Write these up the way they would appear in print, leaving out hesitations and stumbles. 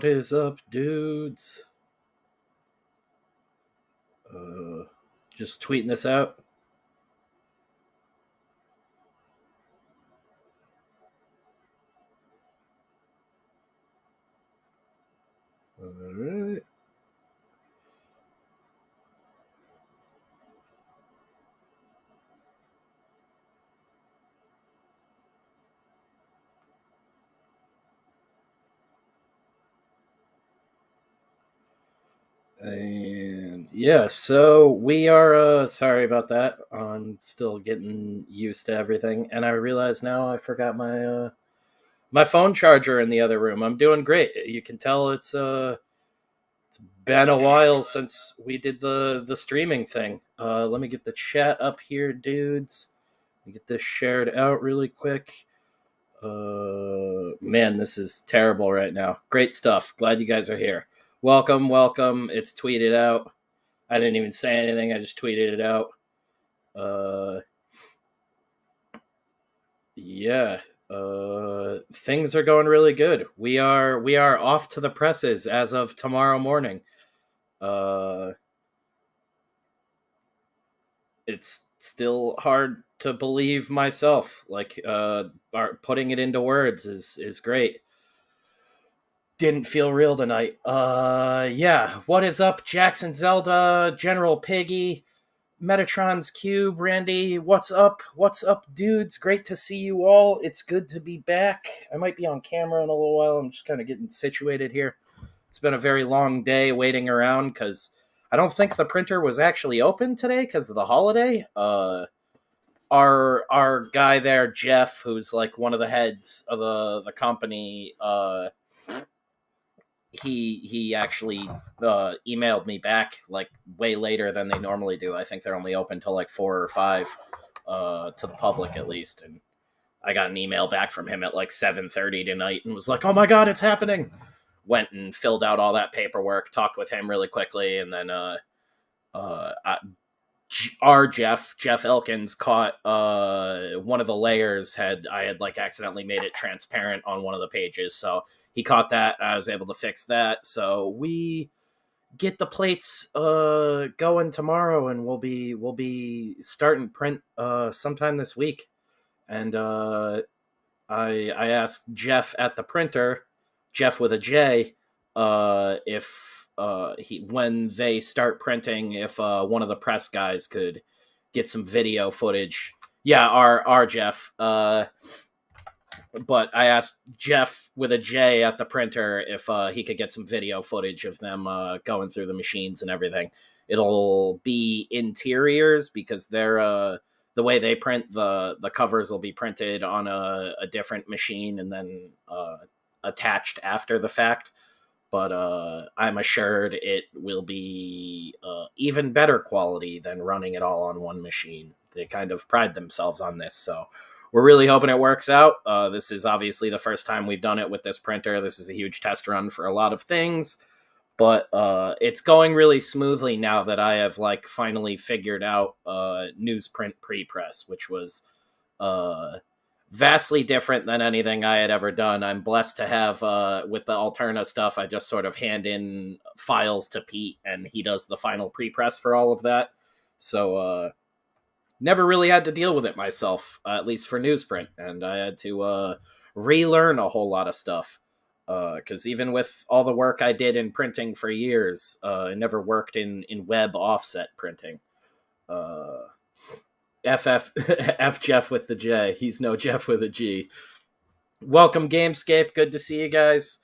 What is up, dudes? Just tweeting this out. Alright. And yeah, so we are sorry about that. I'm still getting used to everything, and I realize now I forgot my phone charger in the other room. I'm doing great. You can tell it's been a while since we did the streaming thing. Let me get the chat up here, dudes. Let me get this shared out really quick. Man, this is terrible right now. Great stuff. Glad you guys are here. Welcome, welcome. It's tweeted out. I didn't even say anything. I just tweeted it out. Yeah. Things are going really good. We are off to the presses as of tomorrow morning. It's still hard to believe myself. Like, putting it into words is great. Didn't feel real tonight. Yeah. What is up, Jackson Zelda, General Piggy, Metatron's Cube, Randy? What's up? What's up, dudes? Great to see you all. It's good to be back. I might be on camera in a little while. I'm just kind of getting situated here. It's been a very long day waiting around because I don't think the printer was actually open today because of the holiday. Our guy there, Jeff, who's like one of the heads of the company, he actually emailed me back like way later than they normally do. I think they're only open till like 4 or 5 to the public at least. And I got an email back from him at like 7:30 tonight and was like, "Oh my god, it's happening!" Went and filled out all that paperwork, talked with him really quickly, and then our Jeff Elkins caught one of the layers I had like accidentally made it transparent on one of the pages, so he caught that. I was able to fix that, so we get the plates going tomorrow, and we'll be starting print sometime this week. And I asked Jeff at the printer, Jeff with a J, if when they start printing, if one of the press guys could get some video footage. Yeah, our Jeff. But I asked Jeff with a J at the printer if he could get some video footage of them going through the machines and everything. It'll be interiors because they're the way they print the covers will be printed on a different machine and then attached after the fact. But I'm assured it will be even better quality than running it all on one machine. They kind of pride themselves on this, so we're really hoping it works out. This is obviously the first time we've done it with this printer. This is a huge test run for a lot of things, but it's going really smoothly now that I have like finally figured out newsprint pre-press, which was vastly different than anything I had ever done. I'm blessed to have, with the Alterna stuff, I just sort of hand in files to Pete, and he does the final pre-press for all of that. So, never really had to deal with it myself, at least for newsprint, and I had to relearn a whole lot of stuff. Because even with all the work I did in printing for years, I never worked in web offset printing. F Jeff with the J. He's no Jeff with a G. Welcome, Gamescape. Good to see you guys.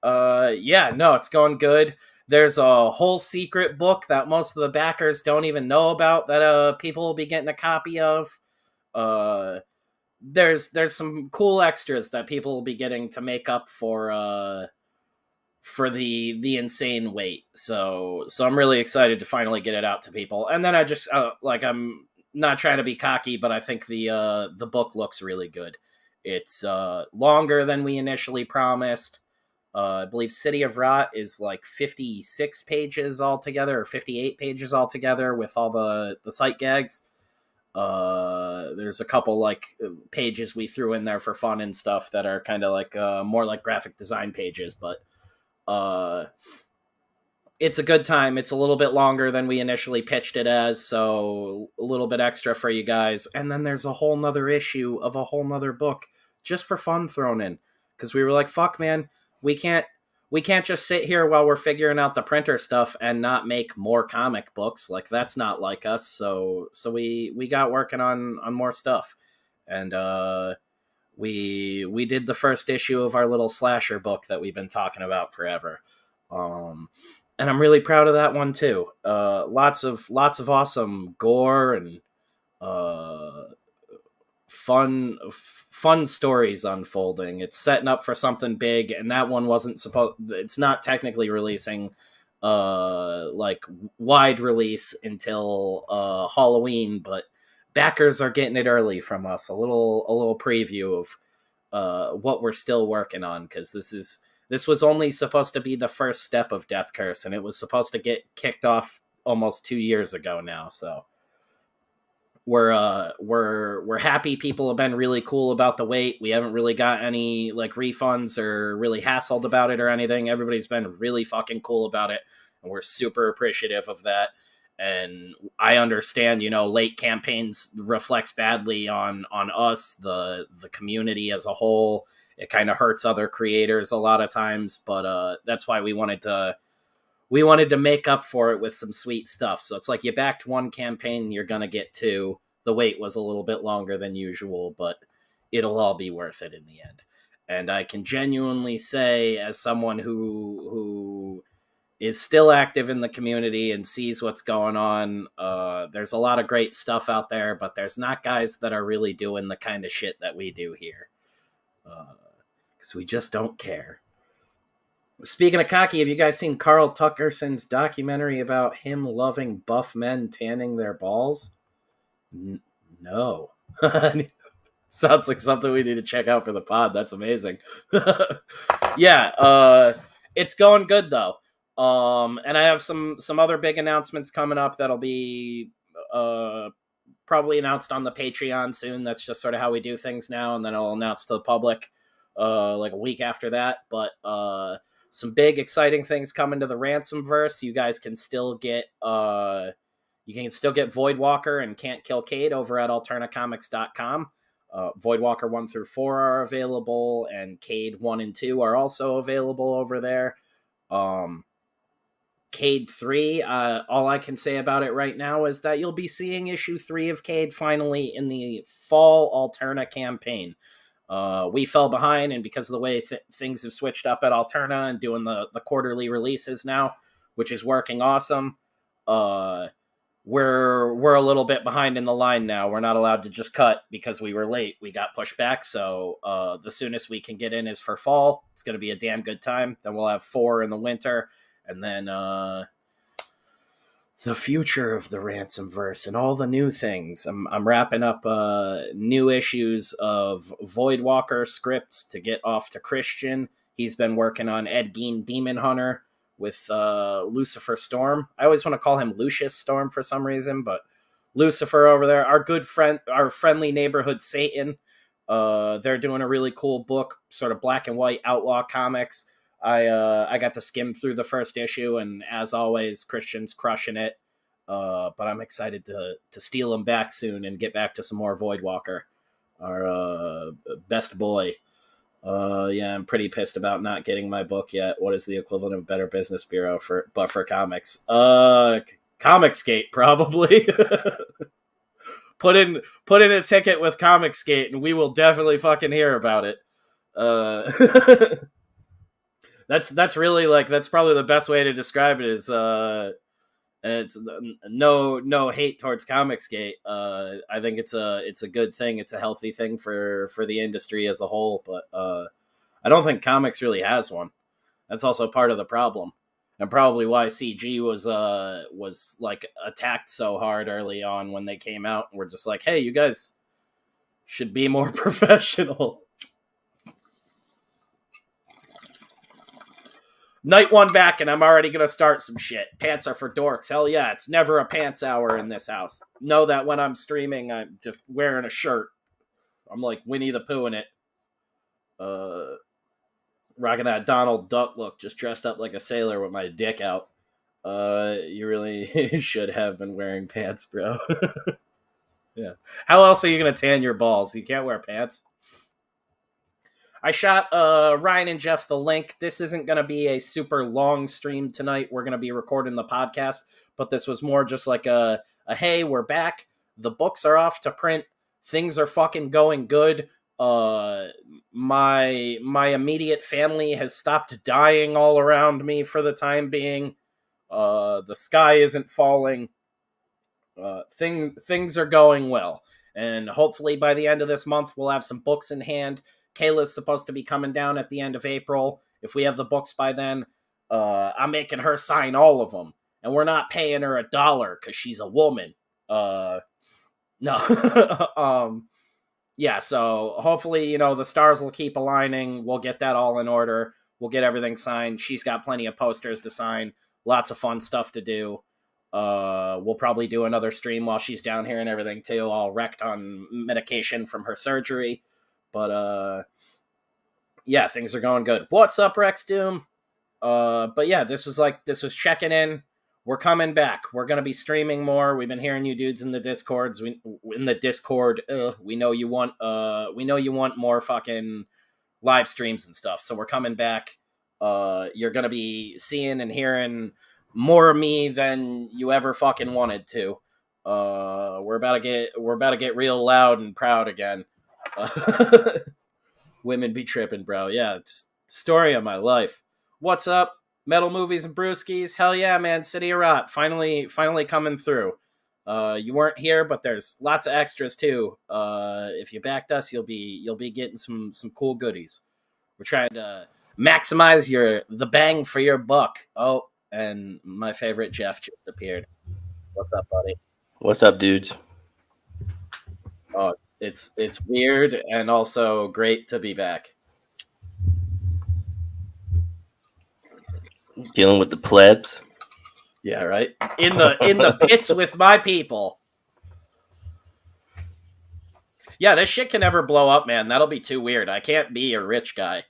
Yeah, no, it's going good. There's a whole secret book that most of the backers don't even know about that people will be getting a copy of. There's some cool extras that people will be getting to make up for the insane wait. So I'm really excited to finally get it out to people. And then I just I'm not trying to be cocky, but I think the book looks really good. It's longer than we initially promised. I believe City of Rot is like 56 pages altogether, or 58 pages altogether with all the sight gags. There's a couple like pages we threw in there for fun and stuff that are kind of like more like graphic design pages, but it's a good time. It's a little bit longer than we initially pitched it as, so a little bit extra for you guys. And then there's a whole nother issue of a whole nother book just for fun thrown in. Because we were like, fuck, man, we can't just sit here while we're figuring out the printer stuff and not make more comic books. Like, that's not like us. So we got working on more stuff. And we did the first issue of our little slasher book that we've been talking about forever. And I'm really proud of that one too. Lots of awesome gore and fun stories unfolding. It's setting up for something big, and that one wasn't supposed. It's not technically releasing like wide release until Halloween, but backers are getting it early from us. A little preview of what we're still working on, because this was only supposed to be the first step of Death Curse, and it was supposed to get kicked off almost 2 years ago now. So we're happy. People have been really cool about the wait. We haven't really got any like refunds or really hassled about it or anything. Everybody's been really fucking cool about it, and we're super appreciative of that. And I understand, late campaigns reflects badly on us, the community as a whole. It kind of hurts other creators a lot of times, but that's why we wanted to make up for it with some sweet stuff. So it's like you backed one campaign, you're going to get two. The wait was a little bit longer than usual, but it'll all be worth it in the end. And I can genuinely say, as someone who is still active in the community and sees what's going on, there's a lot of great stuff out there, but there's not guys that are really doing the kind of shit that we do here. Because we just don't care. Speaking of cocky, have you guys seen Carl Tuckerson's documentary about him loving buff men tanning their balls? No. Sounds like something we need to check out for the pod. That's amazing. Yeah, it's going good though. And I have some other big announcements coming up that'll be probably announced on the Patreon soon. That's just sort of how we do things now, and then I'll announce to the public like a week after that. But some big exciting things coming to the Ransomverse. You guys can still get Voidwalker and Can't Kill Cade over at alternacomics.com. Voidwalker 1 through 4 are available, and Cade 1 and 2 are also available over there. Cade 3, all I can say about it right now is that you'll be seeing issue 3 of Cade finally in the fall Alterna campaign. We fell behind, and because of the way things have switched up at Alterna and doing the quarterly releases now, which is working awesome, we're a little bit behind in the line now. We're not allowed to just cut because we were late. We got pushed back, so the soonest we can get in is for fall. It's going to be a damn good time. Then we'll have 4 in the winter, and then the future of the Ransomverse and all the new things. I'm wrapping up new issues of Voidwalker scripts to get off to Christian. He's been working on Ed Gein Demon Hunter with Lucifer Storm. I always want to call him Lucius Storm for some reason, but Lucifer over there, our good friend, our friendly neighborhood Satan. They're doing a really cool book, sort of black and white outlaw comics. I got to skim through the first issue, and as always, Christian's crushing it. But I'm excited to steal him back soon and get back to some more Voidwalker, our best boy. Yeah, I'm pretty pissed about not getting my book yet. What is the equivalent of Better Business Bureau for Comics? Comicsgate, probably. Put in a ticket with Comicsgate, and we will definitely fucking hear about it. That's really that's probably the best way to describe it is it's no hate towards Comicsgate. I think it's a good thing. It's a healthy thing for the industry as a whole, but I don't think comics really has one. That's also part of the problem, and probably why CG was attacked so hard early on when they came out. And we're just like, hey, you guys should be more professional. Night 1 back, and I'm already going to start some shit. Pants are for dorks. Hell yeah, it's never a pants hour in this house. Know that when I'm streaming, I'm just wearing a shirt. I'm like Winnie the Pooh in it. Rocking that Donald Duck look, just dressed up like a sailor with my dick out. You really should have been wearing pants, bro. Yeah. How else are you gonna tan your balls? You can't wear pants. I shot Ryan and Jeff the link. This isn't gonna be a super long stream tonight. We're gonna be recording the podcast, but this was more just like a hey, we're back. The books are off to print. Things are fucking going good. My immediate family has stopped dying all around me for the time being. The sky isn't falling. Things are going well, and hopefully by the end of this month we'll have some books in hand. Kayla's supposed to be coming down at the end of April. If we have the books by then, I'm making her sign all of them, and we're not paying her $1 because she's a woman. No. Yeah, so hopefully, the stars will keep aligning. We'll get that all in order. We'll get everything signed. She's got plenty of posters to sign. Lots of fun stuff to do. We'll probably do another stream while she's down here and everything too, all wrecked on medication from her surgery. But yeah, things are going good. What's up, Rex Doom? But yeah, this was checking in. We're coming back. We're gonna be streaming more. We've been hearing you dudes in the Discords. We know you want more fucking live streams and stuff. So we're coming back. You're gonna be seeing and hearing more of me than you ever fucking wanted to. We're about to get real loud and proud again. Women be tripping, bro. Yeah, it's story of my life. What's up? Metal Movies and Brewskis. Hell yeah, man. City of Rot. Finally coming through. You weren't here, but there's lots of extras too. If you backed us, you'll be getting some cool goodies. We're trying to maximize the bang for your buck. Oh, and my favorite Jeff just appeared. What's up, buddy? What's up, dudes? Oh, it's weird and also great to be back. Dealing with the plebs. Yeah, right. In the pits with my people. Yeah, this shit can never blow up, man. That'll be too weird. I can't be a rich guy.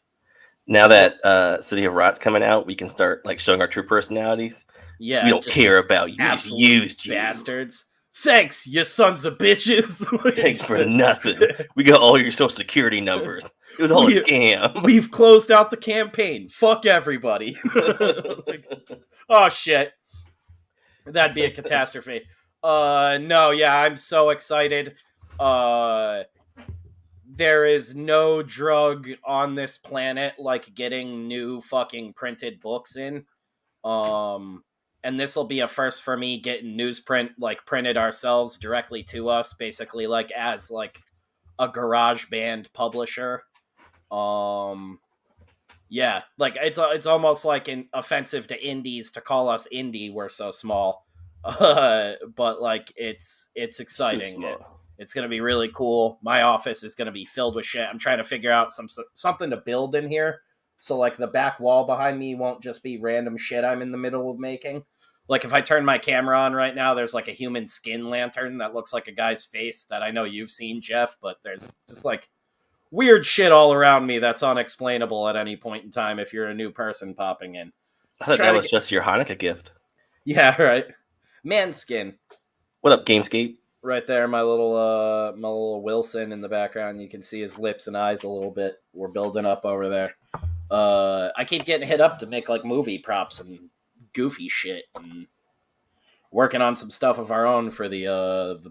Now that City of Rot's coming out, we can start showing our true personalities. Yeah, we don't care about you. We just used you, bastards. Thanks, you sons of bitches. Thanks for nothing. We got all your social security numbers. It was all a scam. We've closed out the campaign. Fuck everybody. Oh, shit. That'd be a catastrophe. No, yeah, I'm so excited. There is no drug on this planet like getting new fucking printed books in. And this will be a first for me getting newsprint printed ourselves directly to us, basically as a garage band publisher. Yeah, it's almost offensive to indies to call us indie. We're so small, but it's exciting. So it's gonna be really cool. My office is gonna be filled with shit. I'm trying to figure out something to build in here, so the back wall behind me won't just be random shit I'm in the middle of making. If I turn my camera on right now, there's a human skin lantern that looks like a guy's face that I know you've seen, Jeff, but there's just weird shit all around me that's unexplainable at any point in time if you're a new person popping in. So I thought that was just your Hanukkah gift. Yeah, right. Man skin. What up, Gamescape? Right there, my little Wilson in the background. You can see his lips and eyes a little bit. We're building up over there. I keep getting hit up to make movie props and goofy shit, and working on some stuff of our own for the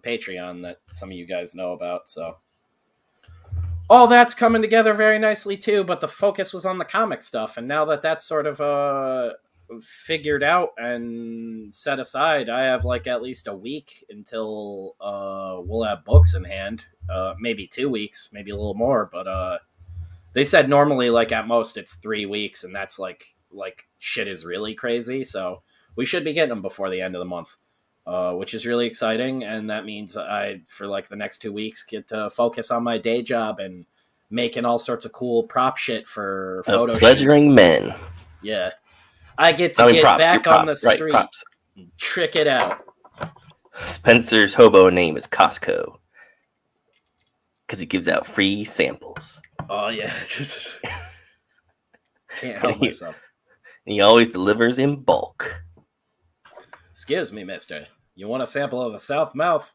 Patreon that some of you guys know about. So all that's coming together very nicely too. But the focus was on the comic stuff, and now that that's sort of figured out and set aside, I have at least a week until we'll have books in hand. Maybe 2 weeks, maybe a little more, but they said normally at most it's 3 weeks, and that's shit is really crazy. So we should be getting them before the end of the month, which is really exciting. And that means I, for the next 2 weeks, get to focus on my day job and making all sorts of cool prop shit for photo pleasuring shoots. Men. Yeah. I get to get back on the street, right, trick it out. Spencer's hobo name is Costco because he gives out free samples. Oh, yeah. Can't help myself. He always delivers in bulk. Excuse me, mister. You want a sample of the South Mouth?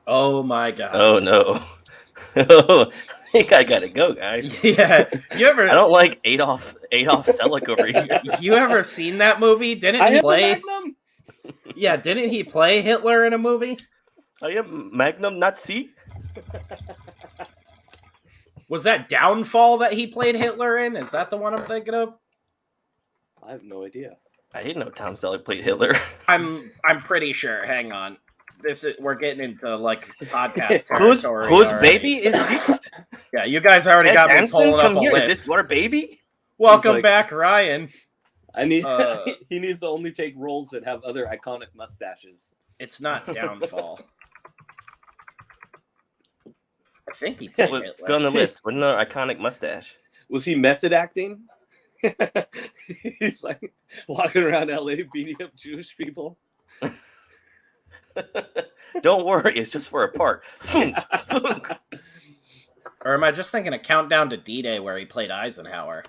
Oh my god. Oh no. I think I gotta go, guys. Yeah. You ever? I don't like Adolf Selleck over here. You ever seen that movie? Didn't he play? Yeah, didn't he play Hitler in a movie? I am Magnum Nazi. Was that Downfall that he played Hitler in? Is that the one I'm thinking of? I have no idea. I didn't know Tom Selleck played Hitler. I'm pretty sure. Hang on. We're getting into like podcast territory. Whose baby is this? Yeah, you guys already got me pulling up a list. Is this your baby? Welcome back, Ryan. I need. He needs to only take roles that have other iconic mustaches. It's not Downfall. I think he played Hitler. Go on the list. What another iconic mustache? Was he method acting? He's like walking around LA beating up Jewish people. Don't worry, it's just for a part. Or am I just thinking of Countdown to D-Day where he played Eisenhower?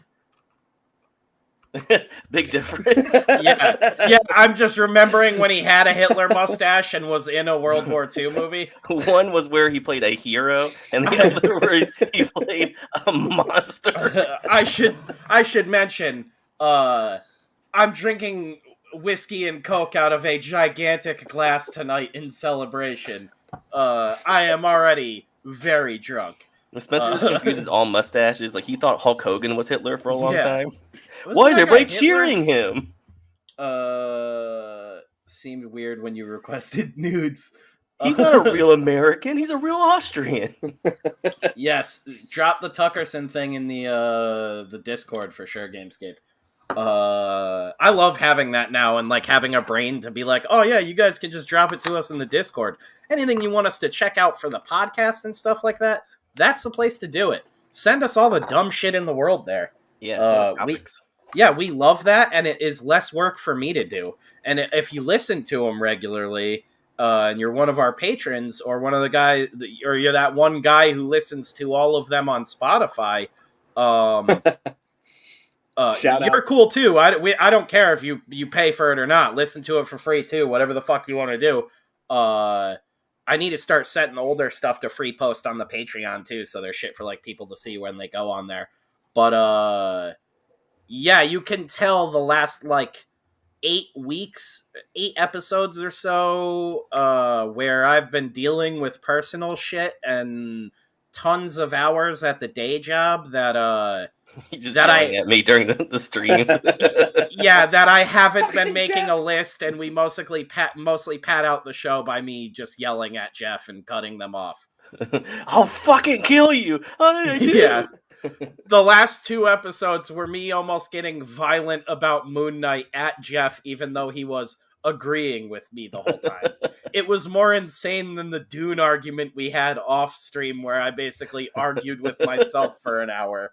Big difference. Yeah, I'm just remembering when he had a Hitler mustache and was in a World War II movie. One was where he played a hero, and the other where he played a monster. I should mention, I'm drinking whiskey and Coke out of a gigantic glass tonight in celebration. I am already very drunk. Spencer just confuses all mustaches. Like, he thought Hulk Hogan was Hitler for a long time. Why is everybody cheering him? Seemed weird when you requested nudes. He's not a real American. He's a real Austrian. Yes, drop the Tuckerson thing in the Discord for sure, Gamescape. I love having that now and like having a brain to be like, oh yeah, you guys can just drop it to us in the Discord. Anything you want us to check out for the podcast and stuff like that, that's the place to do it. Send us all the dumb shit in the world there. Yeah, we love that, and it is less work for me to do. And if you listen to them regularly, and you're one of our patrons, or one of the guys, or you're that one guy who listens to all of them on Spotify, you're cool too. I don't care if you pay for it or not. Listen to it for free too. Whatever the fuck you want to do. I need to start setting older stuff to free post on the Patreon too, so there's shit for like people to see when they go on there. But yeah, you can tell the last like 8 episodes or so, where I've been dealing with personal shit and tons of hours at the day job that you just yelling at me during the streams. Yeah, that I haven't been making a list, and we mostly pat out the show by me just yelling at Jeff and cutting them off. I'll fucking kill you. Yeah. The last 2 episodes were me almost getting violent about Moon Knight at Jeff, even though he was agreeing with me the whole time. It was more insane than the Dune argument we had off stream, where I basically argued with myself for an hour.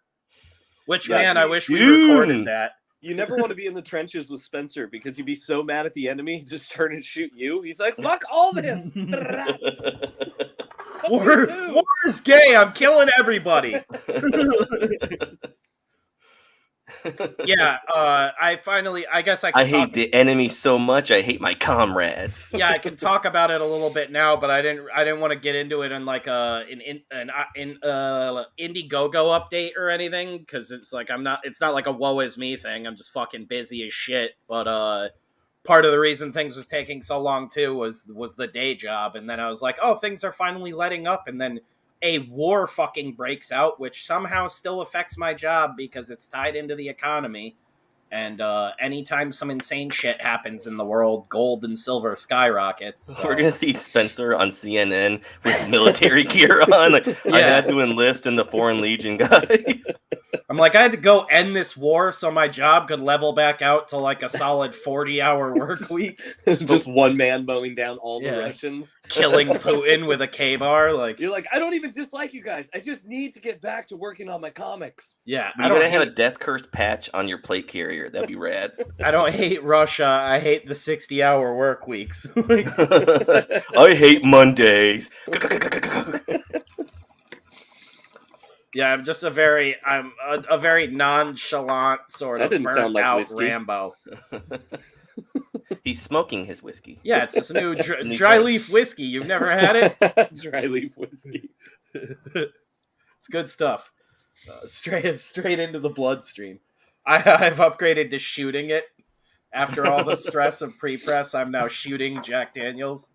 Which, man, I wish we recorded that. You never want to be in the trenches with Spencer because he'd be so mad at the enemy, he'd just turn and shoot you. He's like, fuck all this! War is gay, I'm killing everybody! Yeah, I hate the enemy so much, I hate my comrades. Yeah, I can talk about it a little bit now, but I didn't want to get into it in like an Indiegogo update or anything, because it's not like a woe is me thing. I'm just fucking busy as shit. But part of the reason things was taking so long too was the day job, and then I was like, oh, things are finally letting up, and then a war fucking breaks out, which somehow still affects my job because it's tied into the economy. And anytime some insane shit happens in the world, gold and silver skyrockets. So. We're going to see Spencer on CNN with military gear on. Like, yeah. I had to enlist in the Foreign Legion, guys. I'm like, I had to go end this war so my job could level back out to like a solid 40-hour work week. Just one man mowing down all the Russians. Killing Putin with a K-bar. Like, you're like, I don't even dislike you guys. I just need to get back to working on my comics. Yeah. You're going to have a death curse patch on your plate carrier. That'd be rad. I don't hate Russia. I hate the 60-hour work weeks. I hate Mondays. Yeah, I'm a very nonchalant sort That of didn't sound burnt like out whiskey. Rambo. He's smoking his whiskey. Yeah, it's this new dry leaf whiskey. You've never had it? Dry leaf whiskey. It's good stuff. Straight into the bloodstream. I've upgraded to shooting it. After all the stress of pre-press, I'm now shooting Jack Daniels.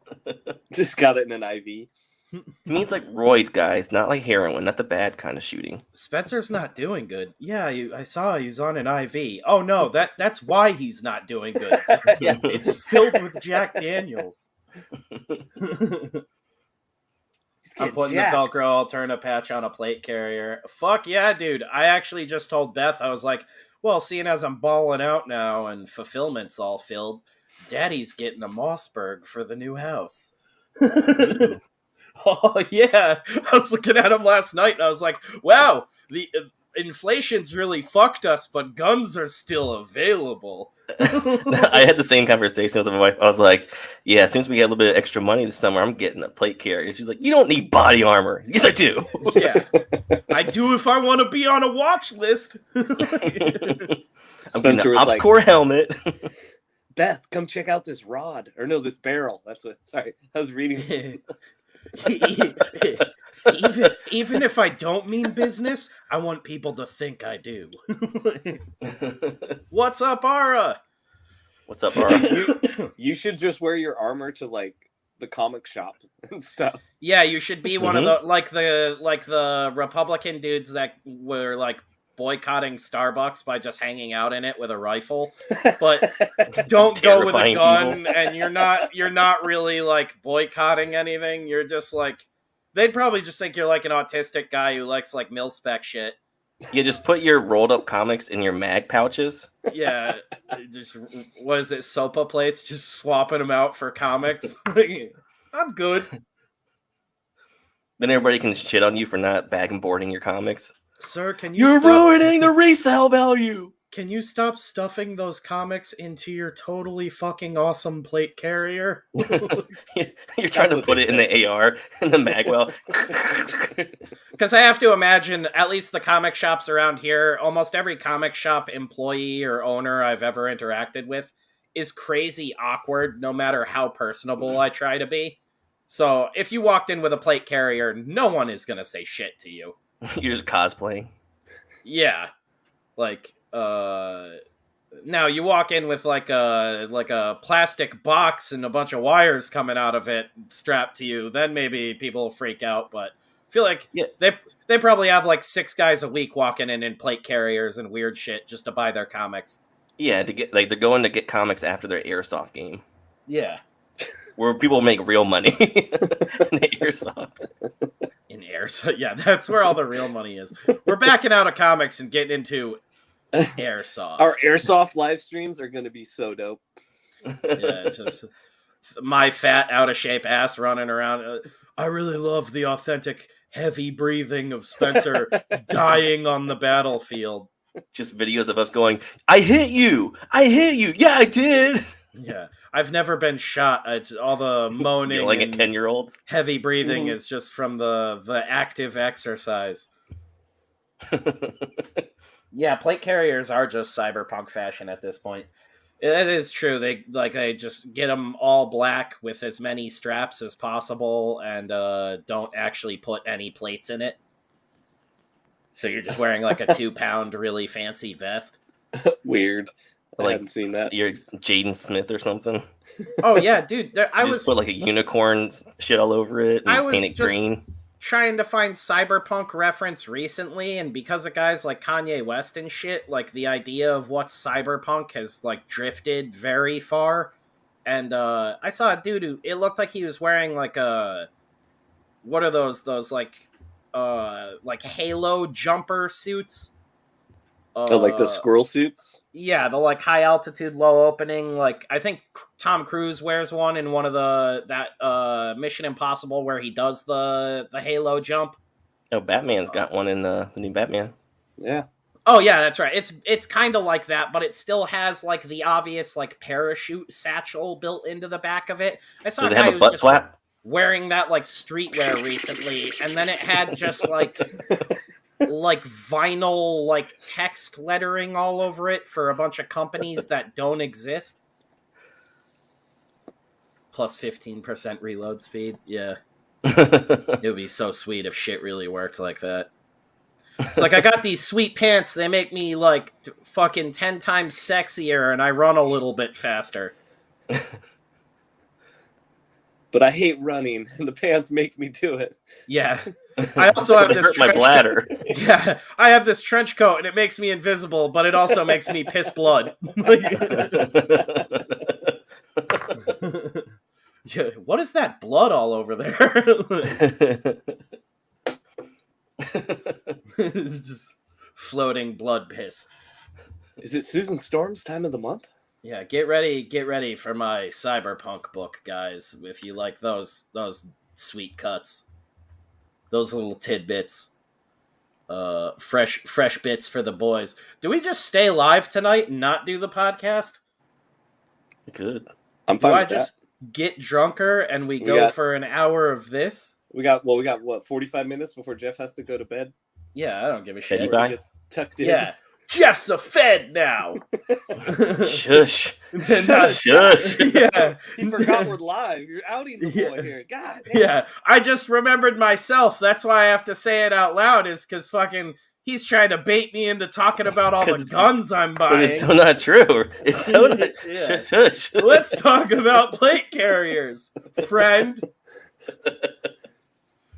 Just got it in an IV. He means like roids, guys, not like heroin, not the bad kind of shooting. Spencer's not doing good. Yeah, I saw he was on an IV. Oh no, that's why he's not doing good. Yeah. It's filled with Jack Daniels. I'm putting jacked. the Velcro Alterna patch on a plate carrier. Fuck yeah, dude. I actually just told Beth, I was like, well, seeing as I'm balling out now and fulfillment's all filled, Daddy's getting a Mossberg for the new house. Oh, yeah. I was looking at him last night and I was like, wow, the inflation's really fucked us, but guns are still available. I had the same conversation with my wife. I was like, yeah, as soon as we get a little bit of extra money this summer, I'm getting a plate carrier. She's like, you don't need body armor. Yes, I do. Yeah. I do if I want to be on a watch list. I'm getting Spencer an was ops like, core helmet. Beth, come check out this rod. Or no, this barrel. That's what, sorry. I was reading. Even if I don't mean business, I want people to think I do. What's up, Ara? What's up, Ara? You should just wear your armor to like the comic shop and stuff. Yeah, you should be one of the like the Republican dudes that were like boycotting Starbucks by just hanging out in it with a rifle, but don't go with a gun people. And you're not really like boycotting anything. You're just like, they'd probably just think you're like an autistic guy who likes like mil-spec shit. You just put your rolled up comics in your mag pouches. Yeah, just what is it, SOPA plates, just swapping them out for comics. I'm good. Then everybody can shit on you for not bag and boarding your comics. Sir, can you You're ruining the resale value. Can you stop stuffing those comics into your totally fucking awesome plate carrier? You're trying to put it in the AR, in the magwell. Because I have to imagine, at least the comic shops around here, almost every comic shop employee or owner I've ever interacted with is crazy awkward, no matter how personable I try to be. So if you walked in with a plate carrier, no one is going to say shit to you. You're just cosplaying. Yeah. Like, now you walk in with like a plastic box and a bunch of wires coming out of it strapped to you, then maybe people will freak out. But I feel like they probably have like 6 guys a week walking in plate carriers and weird shit just to buy their comics. Yeah, to get like they're going to get comics after their airsoft game. Yeah. Where people make real money in the airsoft. In airsoft, yeah, that's where all the real money is. We're backing out of comics and getting into airsoft. Our airsoft live streams are going to be so dope. Yeah, just my fat, out of shape ass running around. I really love the authentic, heavy breathing of Spencer dying on the battlefield. Just videos of us going, I hit you! Yeah, I did! Yeah, I've never been shot. It's all the moaning yelling at 10-year-olds. Heavy breathing is just from the active exercise. Yeah, plate carriers are just cyberpunk fashion at this point. It is true. They just get them all black with as many straps as possible and don't actually put any plates in it. So you're just wearing like a 2-pound really fancy vest. Weird. I Like, hadn't seen that. You're Jaden Smith or something. Oh yeah, dude. I was put like a unicorn shit all over it and paint it green. Trying to find cyberpunk reference recently, and because of guys like Kanye West and shit, like the idea of what's cyberpunk has like drifted very far. And I saw a dude who it looked like he was wearing like a what are those like Halo jumper suits? Like the squirrel suits? Yeah, the like high altitude, low opening. Like I think Tom Cruise wears one in one of that Mission Impossible where he does the Halo jump. Oh, Batman's got one in the new Batman. Yeah. Oh yeah, that's right. It's kind of like that, but it still has like the obvious like parachute satchel built into the back of it. I saw Does a it guy have a who was butt just flap? wearing that like streetwear recently, and then it had just like like vinyl like text lettering all over it for a bunch of companies that don't exist. Plus 15% reload speed. Yeah. It would be so sweet if shit really worked like that. It's like, I got these sweet pants. They make me like fucking 10 times sexier and I run a little bit faster. But I hate running, and the pants make me do it. Yeah. I also have this my bladder. Yeah, I have this trench coat and it makes me invisible, but it also makes me piss blood. Yeah, what is that blood all over there? It's just floating blood piss. Is it Susan Storm's time of the month? Yeah, get ready for my cyberpunk book, guys. If you like those sweet cuts, those little tidbits, fresh bits for the boys. Do we just stay live tonight and not do the podcast? Good. I'm fine with just get drunker and we go for an hour of this? We got what, 45 minutes before Jeff has to go to bed? Yeah, I don't give a shit. He gets tucked in. Yeah. Jeff's a Fed now. Shush. Shush. Yeah. He forgot we're live. You're outing the boy here. God damn. Yeah. I just remembered myself. That's why I have to say it out loud, is because fucking he's trying to bait me into talking about all the guns I'm buying. It's so not true. It's so not. Yeah. Shush. Let's talk about plate carriers, friend.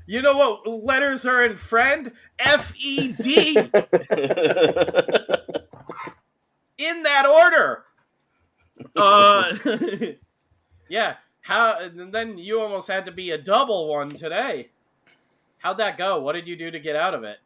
You know what letters are in friend? F-E-D. In that order. Yeah. And then you almost had to be a double one today. How'd that go? What did you do to get out of it?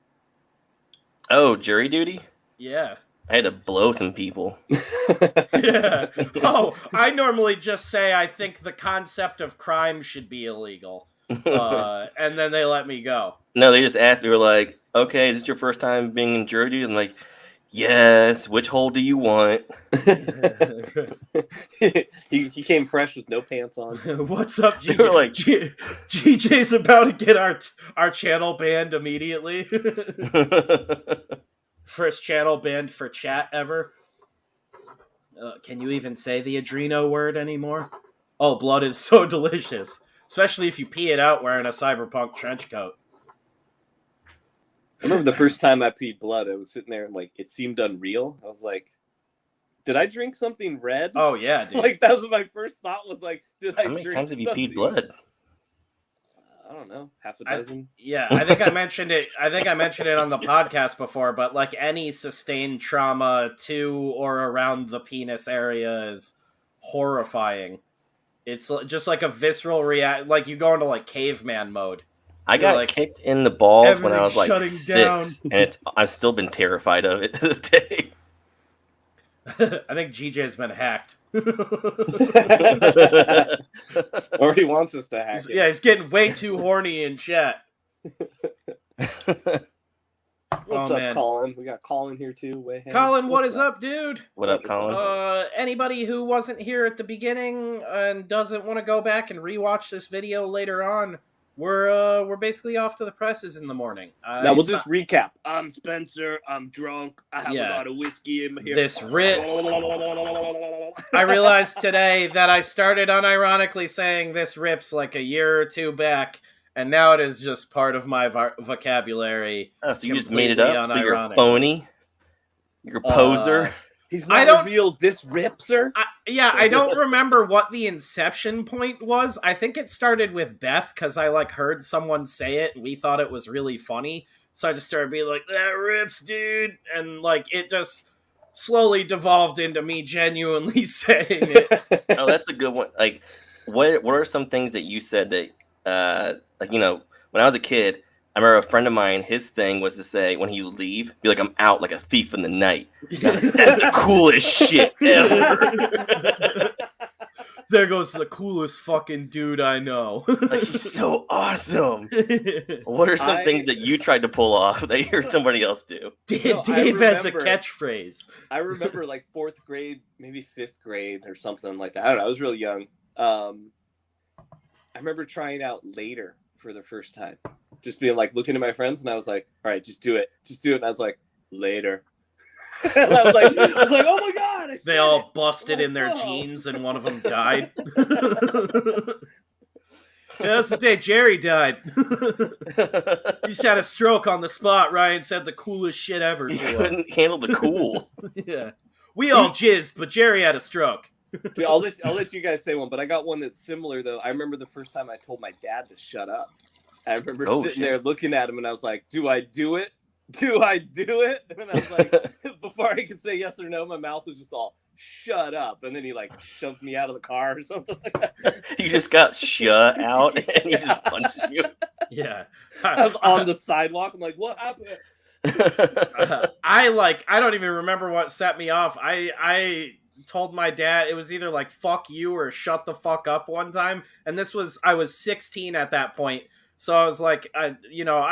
Oh, jury duty? Yeah. I had to blow some people. Yeah. Oh, I normally just say I think the concept of crime should be illegal. And then they let me go. No, they just asked. They were like, "Okay, is this your first time being in jury duty?" And I'm like, "Yes. Which hole do you want?" he came fresh with no pants on. What's up, GJ? They were like, GJ's about to get our channel banned immediately. First channel banned for chat ever. Can you even say the Adreno word anymore? Oh, blood is so delicious. Especially if you pee it out wearing a cyberpunk trench coat. I remember the first time I peed blood, I was sitting there and like it seemed unreal. I was like, did I drink something red? Oh yeah, dude. Like that was my first thought, was like, did I drink How many times have you something? peed blood? I don't know, half a dozen. I think I mentioned it. I think I mentioned it on the podcast before, but like any sustained trauma to or around the penis area is horrifying. It's just like a visceral react. Like you go into like caveman mode. I got like, kicked in the balls when I was like shutting 6, down. and I've still been terrified of it to this day. I think GJ's been hacked. Or he wants us to hack it. Yeah, he's getting way too horny in chat. What's up, Colin? We got Colin here too. Colin, what is up, dude? What up, Colin? Anybody who wasn't here at the beginning and doesn't want to go back and rewatch this video later on, we're basically off to the presses in the morning. Now we'll just recap. I'm Spencer. I'm drunk. I have a lot of whiskey in my here. This rips. I realized today that I started unironically saying this rips like a year or two back, and now it is just part of my vocabulary. Oh, so you just made it up? Unironic. So you're a phony? You're a poser? He's not real. This ripser. I don't remember what the inception point was. I think it started with Beth because I like heard someone say it and we thought it was really funny. So I just started being like, "That rips, dude," and like it just slowly devolved into me genuinely saying it. Oh, that's a good one. Like, what are some things that you said that, like, you know, when I was a kid, I remember a friend of mine, his thing was to say, when he would leave, be like, "I'm out like a thief in the night." That's the coolest shit ever. There goes the coolest fucking dude I know. Like, he's so awesome. What are some things that you tried to pull off that you heard somebody else do? Dave has a catchphrase. I remember like 4th grade, maybe 5th grade or something like that. I don't know. I was really young. I remember trying out later for the first time. just being like looking at my friends, and I was like, all right, just do it. And I was like, later. And I was like, oh my god! They all busted in their jeans, and one of them died. Yeah, that's the day Jerry died. He just had a stroke on the spot. Ryan said the coolest shit ever He to us. couldn't handle the cool. Yeah, we all jizzed, but Jerry had a stroke. Dude, I'll let you guys say one, but I got one that's similar though. I remember the first time I told my dad to shut up. I remember sitting there looking at him, and I was like, "Do I do it? Do I do it?" And I was like, before I could say yes or no, my mouth was just all shut up, and then he like shoved me out of the car or something like that. You just got shut out, and he just punched you. Yeah, I was on the sidewalk. I'm like, "What happened?" I don't even remember what set me off. I told my dad it was either like "fuck you" or "shut the fuck up" one time, and I was 16 at that point. So I was like, I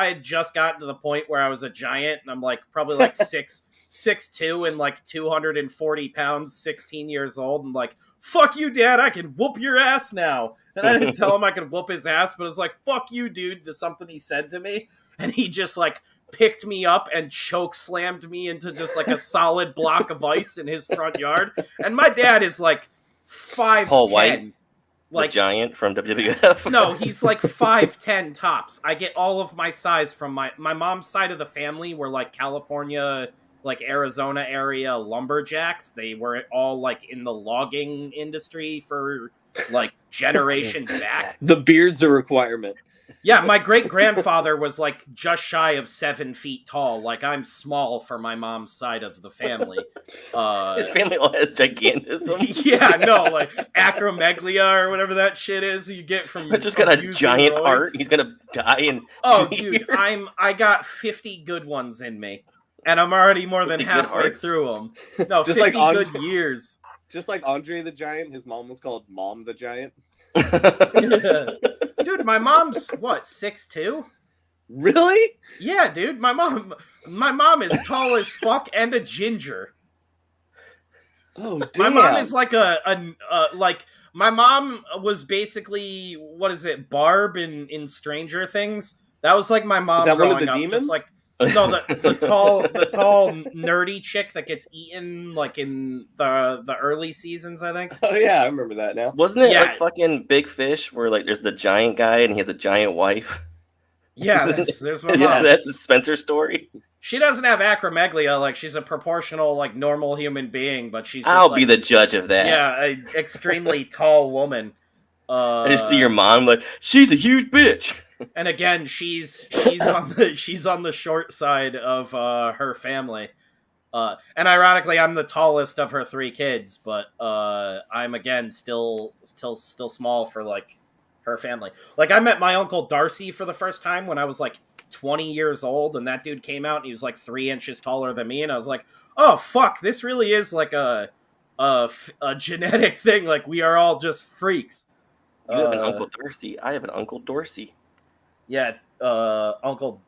had just gotten to the point where I was a giant, and I'm like probably like 6'2" and like 240 pounds, 16 years old, and like, fuck you, Dad, I can whoop your ass now. And I didn't tell him I could whoop his ass, but it was like, fuck you, dude, to something he said to me. And he just like picked me up and choke slammed me into just like a solid block of ice in his front yard. And my dad is like 5'10". Paul White? Like the giant from WWF? No, he's like 5'10" tops. I get all of my size from my mom's side of the family were like California, like Arizona area lumberjacks. They were all like in the logging industry for like generations back. The beard's a requirement. Yeah, my great-grandfather was like just shy of 7 feet tall. Like I'm small for my mom's side of the family. His family all has gigantism. Yeah, no, like acromegalia or whatever that shit is you get from. He's just got a giant heart. He's gonna die in 2 dude, years. I got 50 good ones in me, and I'm already more than halfway through them. No, just 50 like good years. Just like Andre the Giant, his mom was called Mom the Giant. Yeah. Dude, my mom's what, 6'2"? Really? Yeah, dude. My mom is tall as fuck and a ginger. Oh, damn. My mom is like my mom was basically, what is it, Barb in Stranger Things? That was like my mom. Is that growing one of the up, demons? Just like no, the tall nerdy chick that gets eaten like in the early seasons, I think. Oh yeah, I remember that now. Wasn't it like fucking Big Fish, where like there's the giant guy and he has a giant wife? Yeah, there's my mom. Yeah, that's the Spencer story. She doesn't have acromegalia, like she's a proportional, like normal human being, but she's just, I'll be the judge of that. Yeah, an extremely tall woman. I just see your mom like, she's a huge bitch. And again, she's on the short side of her family. And ironically, I'm the tallest of her 3 kids, but I'm again still small for like her family. Like I met my uncle Darcy for the first time when I was like 20 years old, and that dude came out and he was like 3 inches taller than me, and I was like, oh fuck, this really is like a genetic thing. Like we are all just freaks. You have an Uncle Darcy. I have an Uncle Dorsey. Yeah, Uncle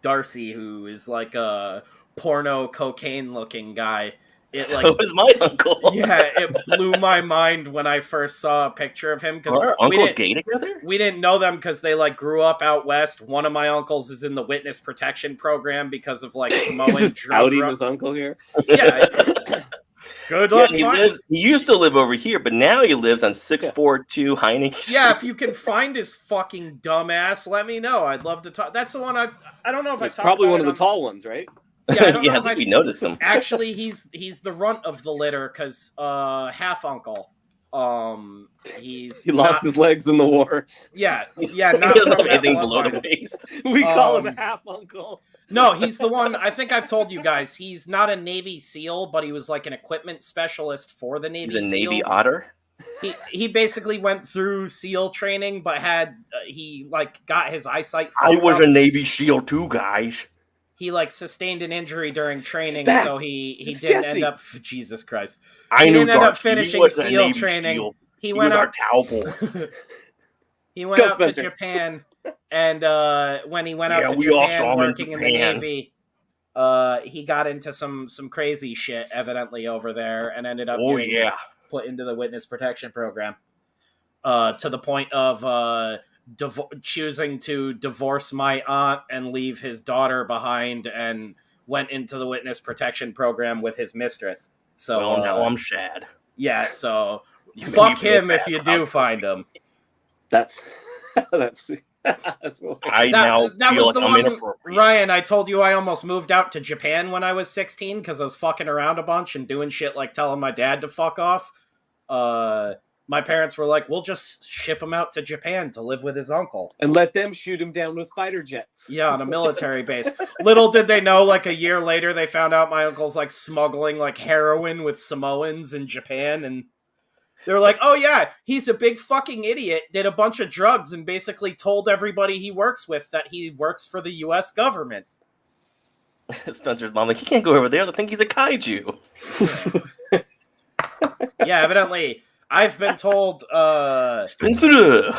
Darcy, who is like a porno cocaine-looking guy. So is my uncle. Yeah, it blew my mind when I first saw a picture of him. Are our uncles gay together? We didn't know them because they like grew up out west. One of my uncles is in the witness protection program because of like Samoan drug. Outing his uncle here. Yeah. Good luck. Yeah, he used to live over here, but now he lives on 642 Heineken Street. Yeah, if you can find his fucking dumbass, let me know. I'd love to talk. That's the one I don't know if I talked probably about one of the tall ones, right? Yeah, I think we noticed him. Actually, he's the runt of the litter because half uncle. He lost his legs in the war. Yeah. Not he doesn't have anything below the waist. We call him half uncle. No, he's the one. I think I've told you guys. He's not a Navy SEAL, but he was like an equipment specialist for the Navy SEALs. He's a Navy Otter. He basically went through SEAL training, but had he like got his eyesight. I was a Navy SEAL too, guys. He like sustained an injury during training, so he didn't end up. Jesus Christ! I knew didn't end up finishing SEAL training. SEAL. He went was up, our towel. He went up to Japan, and when he went out to Japan working in the Navy, he got into some crazy shit evidently over there, and ended up getting put into the witness protection program. To the point of choosing to divorce my aunt and leave his daughter behind, and went into the witness protection program with his mistress. So now I'm shad. Yeah, so fuck him if you do find him. That's I now feel like I'm inappropriate. Ryan, I told you I almost moved out to Japan when I was 16 because I was fucking around a bunch and doing shit like telling my dad to fuck off. My parents were like, we'll just ship him out to Japan to live with his uncle. And let them shoot him down with fighter jets. Yeah, on a military base. Little did they know, like a year later, they found out my uncle's like smuggling like heroin with Samoans in Japan, and they were like, oh yeah, he's a big fucking idiot, did a bunch of drugs, and basically told everybody he works with that he works for the U.S. government. Spencer's mom like, he can't go over there, they'll think he's a kaiju. Yeah, evidently... I've been told, Spencer!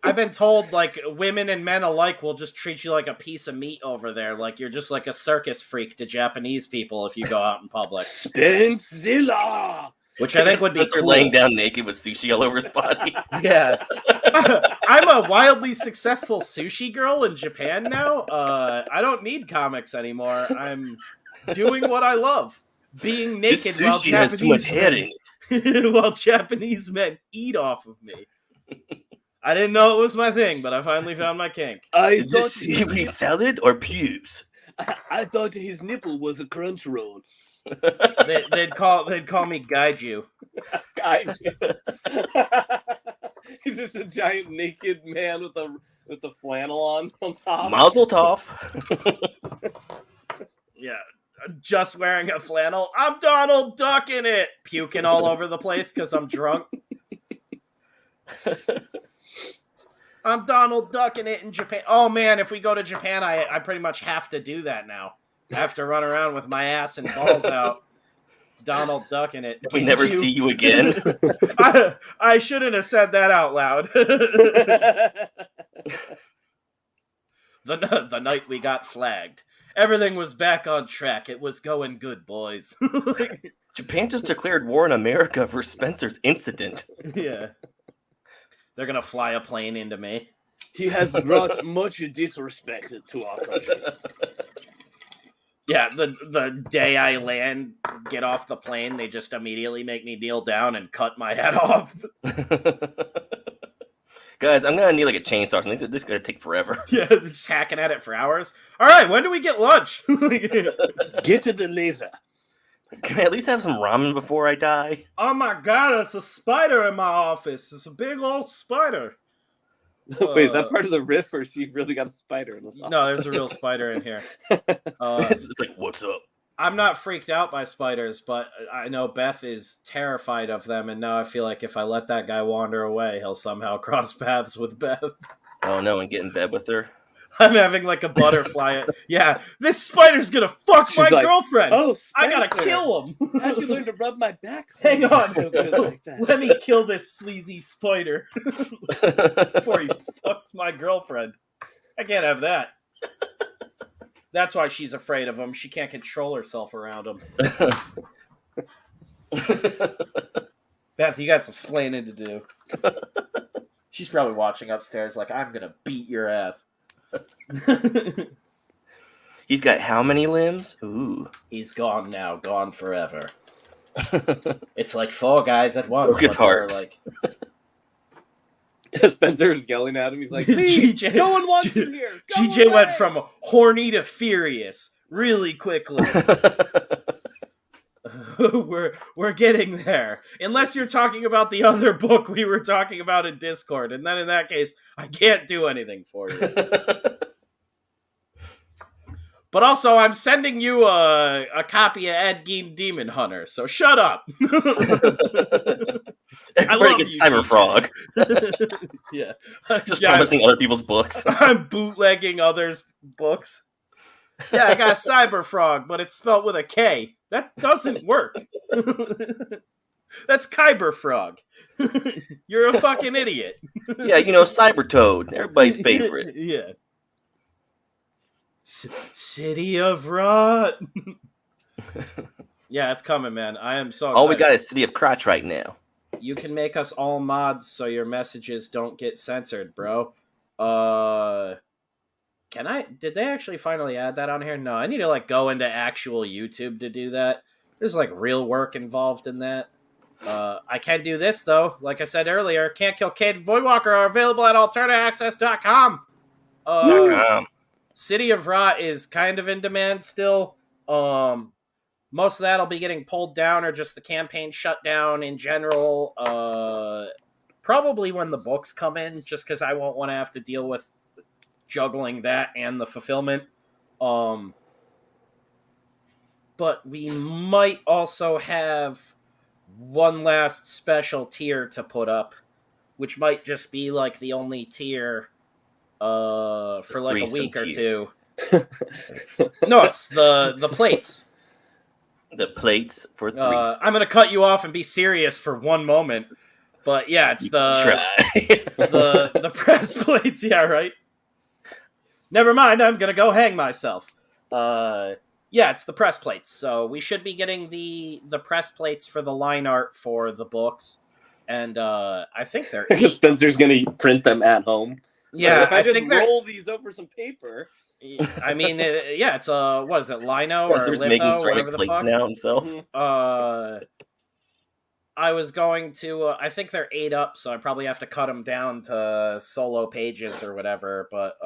I've been told, like, women and men alike will just treat you like a piece of meat over there. Like, you're just like a circus freak to Japanese people if you go out in public. Spencilla! Which I think would be cool. Laying down naked with sushi all over his body. Yeah. I'm a wildly successful sushi girl in Japan now. I don't need comics anymore. I'm doing what I love. Being naked while Japanese while Japanese men eat off of me. I didn't know it was my thing, but I finally found my kink. Is this seaweed salad or pubes? I thought his nipple was a crunch roll. They'd call me Gaiju. Gaiju. He's just a giant naked man with a flannel on top. Mazel tov. Yeah. Just wearing a flannel. I'm Donald Duck in it. Puking all over the place because I'm drunk. I'm Donald Duck in it in Japan. Oh man, if we go to Japan, I pretty much have to do that now. I have to run around with my ass and balls out. Donald Duck in it. We never see you again. I shouldn't have said that out loud. The night we got flagged. Everything was back on track. It was going good, boys. Japan just declared war on America for Spencer's incident. Yeah. They're going to fly a plane into me. He has brought much disrespect to our country. Yeah, the day I land, get off the plane, they just immediately make me kneel down and cut my head off. Guys, I'm gonna need like a chainsaw. This is gonna take forever. Yeah, just hacking at it for hours. All right, when do we get lunch? Get to the laser. Can I at least have some ramen before I die? Oh my god, it's a spider in my office. It's a big old spider. Wait, is that part of the riff, or you really got a spider in this office? No, there's a real spider in here. It's like, what's up? I'm not freaked out by spiders, but I know Beth is terrified of them, and now I feel like if I let that guy wander away, he'll somehow cross paths with Beth. Oh no, and get in bed with her? I'm having like a butterfly. Yeah, this spider's gonna fuck my girlfriend. Oh, Spencer, I gotta kill him. How'd you learn to rub my back? Hang on. So like that? Let me kill this sleazy spider before he fucks my girlfriend. I can't have that. That's why she's afraid of him. She can't control herself around him. Beth, you got some splaining to do. She's probably watching upstairs like, I'm gonna beat your ass. He's got how many limbs? Ooh. He's gone now, gone forever. It's like 4 guys at once. Broke his heart. Like... Spencer's yelling at him. He's like, GJ, no one wants you here. GJ went from horny to furious really quickly. We're getting there. Unless you're talking about the other book we were talking about in Discord, and then in that case, I can't do anything for you. But also, I'm sending you a copy of Ed Gein Demon Hunter, so shut up. Everybody gets Cyber Frog. Yeah. Just promising other people's books. I'm bootlegging others' books. Yeah, I got Cyber Frog, but it's spelled with a K. That doesn't work. That's Kyber Frog. You're a fucking idiot. Yeah, Cyber Toad. Everybody's favorite. Yeah. City of Rot. Yeah, it's coming, man. I am so excited. All we got is City of Crotch right now. You can make us all mods so your messages don't get censored, bro. Did they actually finally add that on here? No, I need to like go into actual YouTube to do that. There's like real work involved in that. I can do this though. Like I said earlier, Can't Kill Kate and Voidwalker are available at alternativeaccess.com. City of Rot is kind of in demand still. Most of that'll be getting pulled down or just the campaign shut down in general. Probably when the books come in, just because I won't want to have to deal with juggling that and the fulfillment. But we might also have one last special tier to put up, which might just be like the only tier for like a week or two. No, it's the plates. The plates for three. I'm gonna cut you off and be serious for one moment, but yeah, it's the press plates. Yeah, right. Never mind. I'm gonna go hang myself. Yeah, it's the press plates. So we should be getting the press plates for the line art for the books, and I think they're Spencer's gonna print them at home. Yeah, if I just roll these over some paper. I mean, yeah, it's what is it, lino Spencer's or litho, making whatever the plates fuck. now himself. I was going to. I think they're 8 up, so I probably have to cut them down to solo pages or whatever. But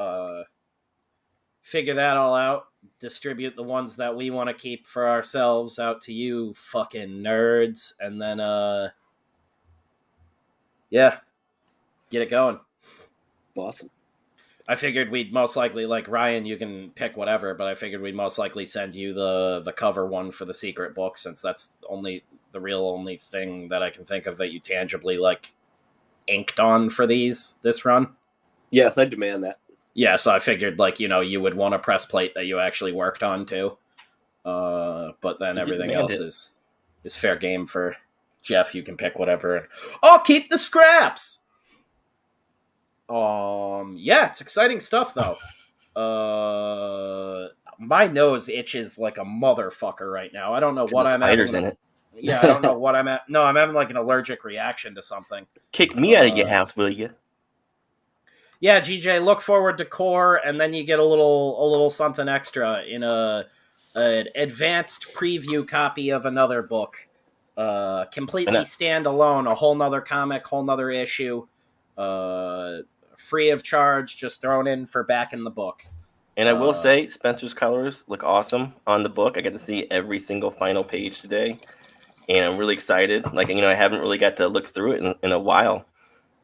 figure that all out. Distribute the ones that we want to keep for ourselves out to you, fucking nerds, and then yeah, get it going. Awesome. I figured we'd most likely, like, Ryan, you can pick whatever, but I figured we'd most likely send you the cover one for the secret book, since that's the only thing that I can think of that you tangibly, like, inked on for this run. Yes, I demand that. Yeah, so I figured, like, you would want a press plate that you actually worked on, too. But then everything else is fair game for Jeff. You can pick whatever. I'll keep the scraps! Yeah, it's exciting stuff though. My nose itches like a motherfucker right now. I don't know what I'm spiders in it. Yeah, I don't know what I'm at. No, I'm having like an allergic reaction to something. Kick me out of your house, will you? Yeah, GJ, look forward to core, and then you get a little something extra in an advanced preview copy of another book. Completely standalone, a whole nother comic, whole nother issue. Free of charge, just thrown in for back in the book. And I will say, Spencer's colors look awesome on the book. I got to see every single final page today, and I'm really excited. Like, I haven't really got to look through it in a while,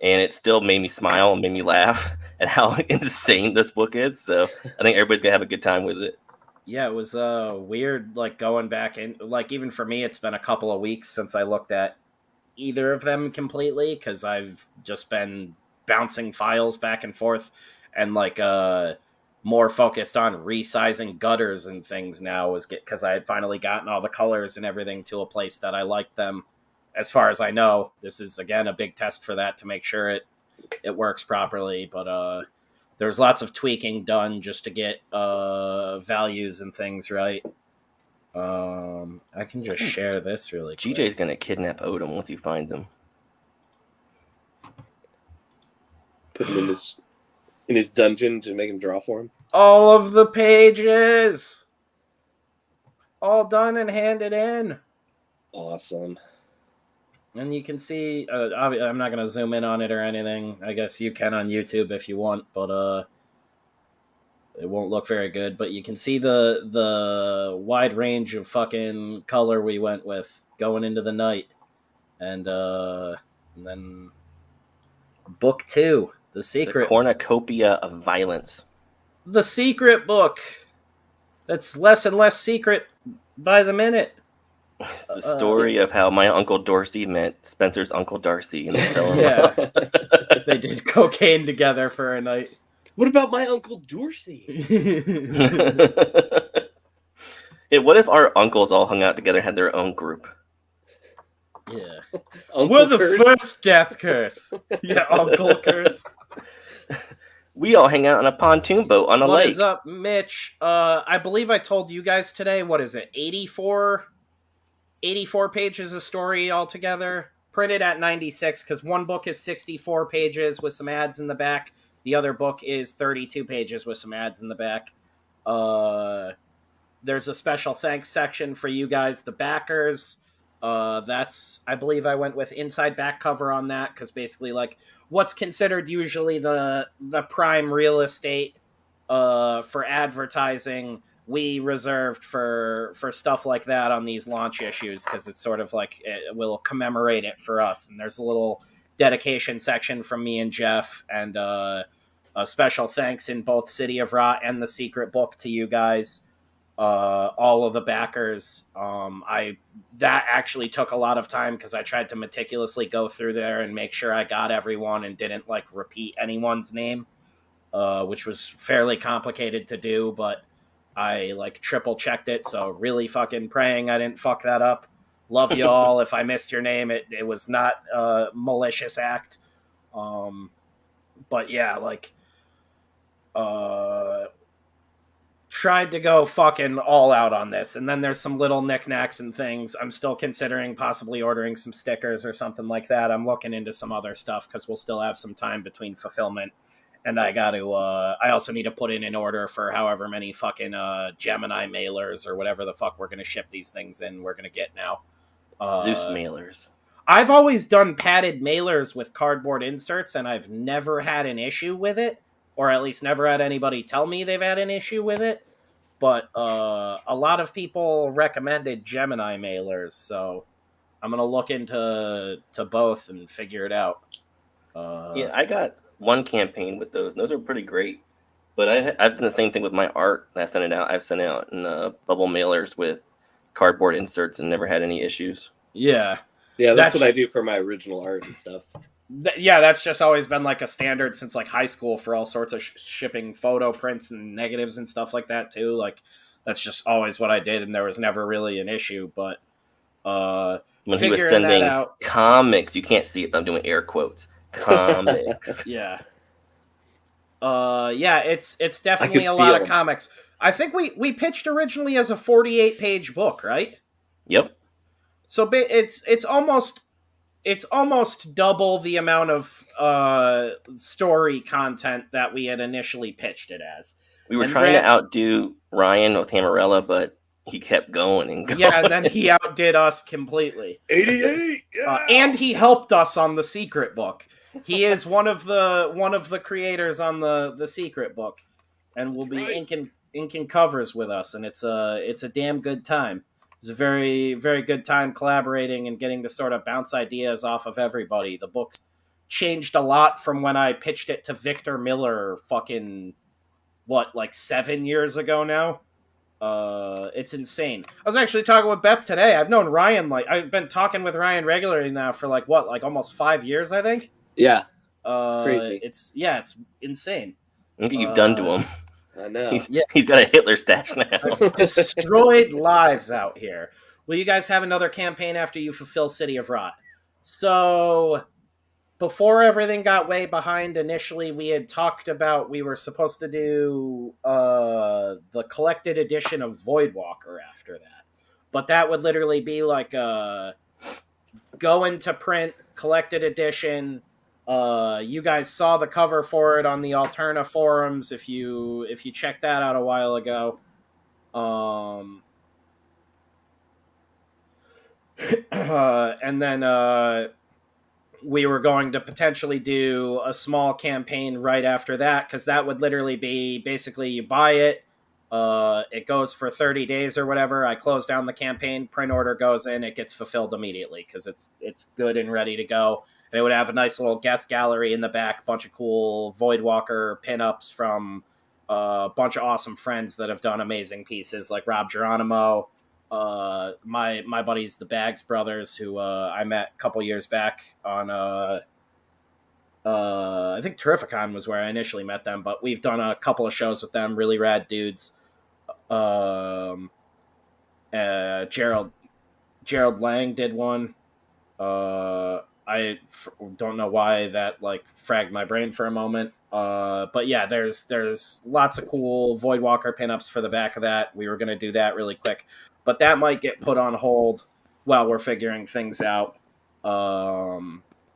and it still made me smile and made me laugh at how insane this book is. So I think everybody's gonna have a good time with it. Yeah, it was weird, like, going back in. Like, even for me, it's been a couple of weeks since I looked at either of them completely, because I've just been bouncing files back and forth and like more focused on resizing gutters and things now, because I had finally gotten all the colors and everything to a place that I liked them. As far as I know, this is again a big test for that to make sure it works properly, but there's lots of tweaking done just to get values and things right. I can just share this really quick. GJ's gonna kidnap Odom once he finds him. Put him in his dungeon to make him draw for him. All of the pages, all done and handed in. Awesome. And you can see. I'm not gonna zoom in on it or anything. I guess you can on YouTube if you want, but it won't look very good. But you can see the wide range of fucking color we went with going into the night, and then book 2. The secret. The cornucopia of violence. The secret book. That's less and less secret by the minute. It's the story of how my Uncle Dorsey met Spencer's Uncle Darcy and they fell in love. They did cocaine together for a night. What about my Uncle Dorsey? Hey, what if our uncles all hung out together, had their own group? Yeah. We're the first death curse. Yeah, Uncle Curse. We all hang out on a pontoon boat on a lake. What is up, Mitch? I believe I told you guys today, what is it, 84 pages of story altogether? Printed at 96, because one book is 64 pages with some ads in the back. The other book is 32 pages with some ads in the back. There's a special thanks section for you guys, the backers. I believe I went with inside back cover on that, because basically, like, what's considered usually the prime real estate for advertising, we reserved for stuff like that on these launch issues, because it's sort of like it will commemorate it for us. And there's a little dedication section from me and Jeff, and a special thanks in both City of Rot and the Secret Book to you guys. All of the backers. That actually took a lot of time, because I tried to meticulously go through there and make sure I got everyone and didn't like repeat anyone's name, which was fairly complicated to do, but I like triple checked it. So really fucking praying I didn't fuck that up. Love you all. If I missed your name, it was not a malicious act. But yeah, like, tried to go fucking all out on this. And then there's some little knickknacks and things. I'm still considering possibly ordering some stickers or something like that. I'm looking into some other stuff, because we'll still have some time between fulfillment. And I got to, I also need to put in an order for however many fucking Gemini mailers or whatever the fuck we're going to ship these things in. We're going to get now. Zeus mailers. I've always done padded mailers with cardboard inserts, and I've never had an issue with it. Or at least never had anybody tell me they've had an issue with it. But a lot of people recommended Gemini mailers, so I'm going to look into both and figure it out. Yeah, I got one campaign with those, and those are pretty great. But I've done the same thing with my art. I sent it out. I've sent it out in bubble mailers with cardboard inserts and never had any issues. Yeah. Yeah, that's what I do for my original art and stuff. Yeah, that's just always been like a standard since like high school for all sorts of shipping photo prints and negatives and stuff like that too. Like, that's just always what I did, and there was never really an issue. But when he was sending comics, you can't see it, but I'm doing air quotes. Comics. Yeah. Yeah, it's definitely a lot of comics. I think we pitched originally as a 48-page book, right? Yep. So it's almost double the amount of story content that we had initially pitched it as. We were trying to outdo Ryan with Hammerella, but he kept going and going. Yeah, and then he outdid us completely. 88. Yeah. And he helped us on the Secret Book. He is one of the creators on the Secret Book, and will be inking covers with us, and it's a damn good time. It's a very, very good time collaborating and getting to sort of bounce ideas off of everybody. The book's changed a lot from when I pitched it to Victor Miller fucking, 7 years ago now? It's insane. I was actually talking with Beth today. I've known Ryan, I've been talking with Ryan regularly now for almost 5 years, I think? Yeah. It's crazy. It's insane. Look what you've done to him. I know. He's got a Hitler stash now. Destroyed lives out here. Will you guys have another campaign after you fulfill City of Rot? So, before everything got way behind, initially we had talked about we were supposed to do the collected edition of Voidwalker after that. But that would literally be like go into print, collected edition. You guys saw the cover for it on the Alterna forums if you checked that out a while ago. And then we were going to potentially do a small campaign right after that, because that would literally be basically you buy it, it goes for 30 days or whatever. I close down the campaign, print order goes in, it gets fulfilled immediately because it's good and ready to go. And it would have a nice little guest gallery in the back, bunch of cool Voidwalker pinups from a bunch of awesome friends that have done amazing pieces, like Rob Geronimo, my buddies, the Bags brothers, who I met a couple years back on, I think Terrificon was where I initially met them, but we've done a couple of shows with them, really rad dudes. Gerald Lang did one. I don't know why that fragged my brain for a moment. But yeah, there's lots of cool Voidwalker pinups for the back of that. We were going to do that really quick, but that might get put on hold while we're figuring things out.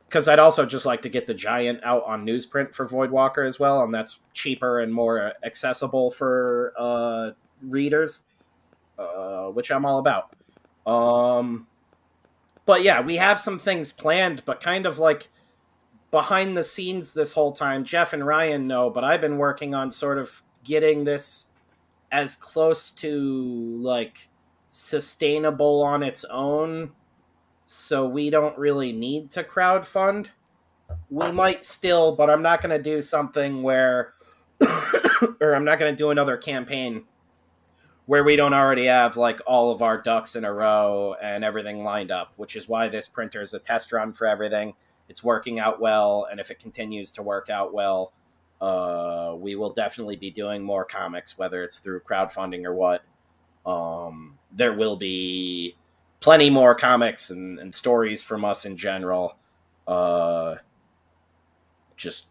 because I'd also just like to get the Giant out on newsprint for Voidwalker as well, and that's cheaper and more accessible for readers, which I'm all about. But yeah, we have some things planned, but kind of like behind the scenes this whole time. Jeff and Ryan know, but I've been working on sort of getting this as close to like sustainable on its own, so we don't really need to crowdfund. We might still, but I'm not going to do something where or I'm not going to do another campaign where we don't already have like all of our ducks in a row and everything lined up, which is why this printer is a test run for everything. It's working out well, and if it continues to work out well, we will definitely be doing more comics, whether it's through crowdfunding or what. There will be plenty more comics and stories from us in general. Just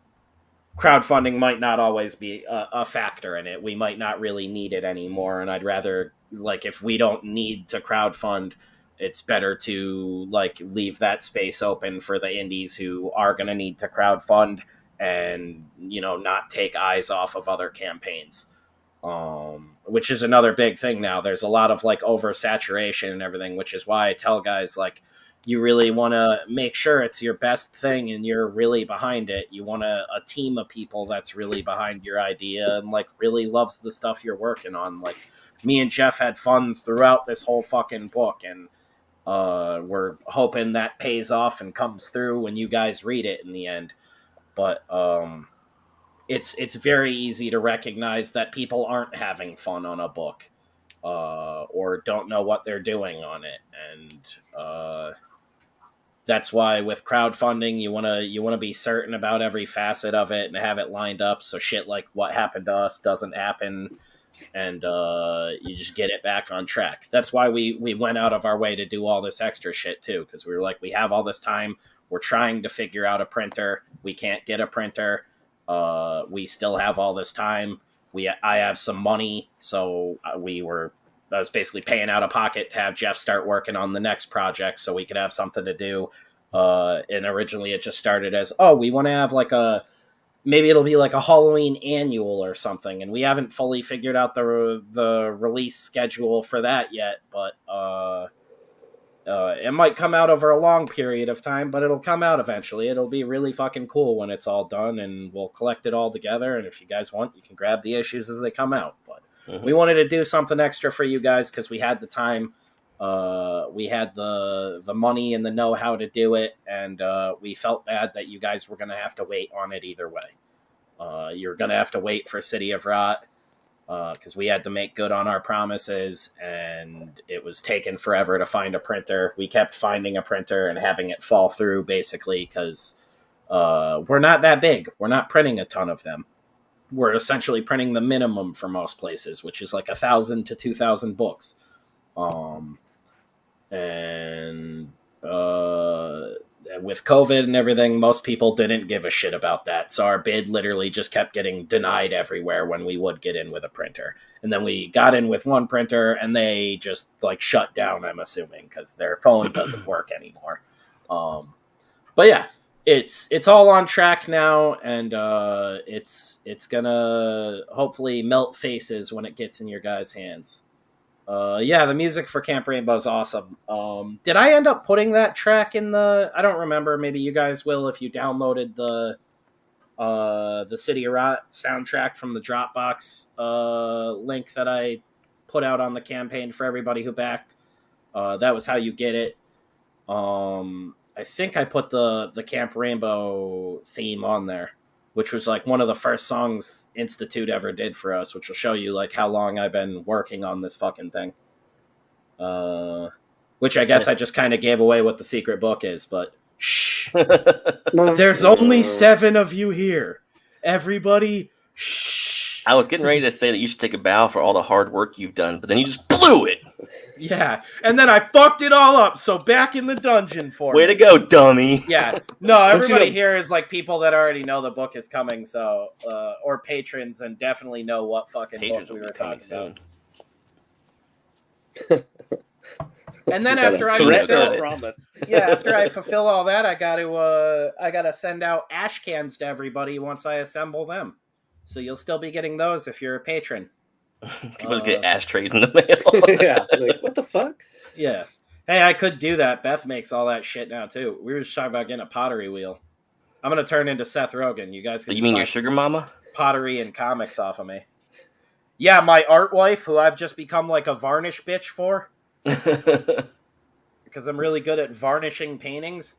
crowdfunding might not always be a factor in it. We might not really need it anymore, and I'd rather, like, if we don't need to crowdfund, it's better to like leave that space open for the indies who are going to need to crowdfund, and not take eyes off of other campaigns, which is another big thing now. There's a lot of like oversaturation and everything, which is why I tell guys, like, you really want to make sure it's your best thing and you're really behind it. You want a team of people that's really behind your idea and like really loves the stuff you're working on. Like, me and Jeff had fun throughout this whole fucking book, and we're hoping that pays off and comes through when you guys read it in the end. But it's very easy to recognize that people aren't having fun on a book, or don't know what they're doing on it, and that's why with crowdfunding, you wanna be certain about every facet of it and have it lined up so shit like what happened to us doesn't happen, and you just get it back on track. That's why we went out of our way to do all this extra shit too, because we were like, we have all this time, we're trying to figure out a printer, we can't get a printer, we still have all this time, I have some money, so I was basically paying out of pocket to have Jeff start working on the next project so we could have something to do. And originally it just started as, we want to have like maybe it'll be like a Halloween annual or something. And we haven't fully figured out the release schedule for that yet, but it might come out over a long period of time, but it'll come out eventually. It'll be really fucking cool when it's all done, and we'll collect it all together. And if you guys want, you can grab the issues as they come out. But we wanted to do something extra for you guys because we had the time, we had the money and the know-how to do it, and we felt bad that you guys were going to have to wait on it either way. You're going to have to wait for City of Rot because we had to make good on our promises, and it was taking forever to find a printer. We kept finding a printer and having it fall through, basically, because we're not that big. We're not printing a ton of them. We're essentially printing the minimum for most places, which is like 1,000 to 2,000 books. And with COVID and everything, most people didn't give a shit about that. So our bid literally just kept getting denied everywhere when we would get in with a printer. And then we got in with one printer and they just like shut down, I'm assuming, because their phone doesn't work anymore. But yeah. It's all on track now, and it's gonna hopefully melt faces when it gets in your guys' hands. The music for Camp Rainbow is awesome. Did I end up putting that track in I don't remember. Maybe you guys will if you downloaded the City of Rot soundtrack from the Dropbox link that I put out on the campaign for everybody who backed. That was how you get it. I think I put the Camp Rainbow theme on there, which was like one of the first songs Institute ever did for us, which will show you like how long I've been working on this fucking thing. Which I guess I just kind of gave away what the secret book is, but shh. There's only 7 of you here. Everybody, shh. I was getting ready to say that you should take a bow for all the hard work you've done, but then you just blew it. Yeah, and then I fucked it all up, so back in the dungeon for Way me. to go, dummy. Yeah, no, everybody here is like people that already know the book is coming, so, or patrons, and definitely know what fucking Patrons book we will were be coming talking soon. about. And then after I fulfill, promise. Yeah, after I fulfill all that, I gotta send out ash cans to everybody once I assemble them. So you'll still be getting those if you're a patron. People just get ashtrays in the mail. Yeah, like what the fuck? Yeah. Hey, I could do that. Beth makes all that shit now too. We were just talking about getting a pottery wheel. I'm gonna turn into Seth Rogen. You guys can. You mean your sugar mama? Pottery and comics off of me. Yeah, my art wife, who I've just become like a varnish bitch for. Because I'm really good at varnishing paintings.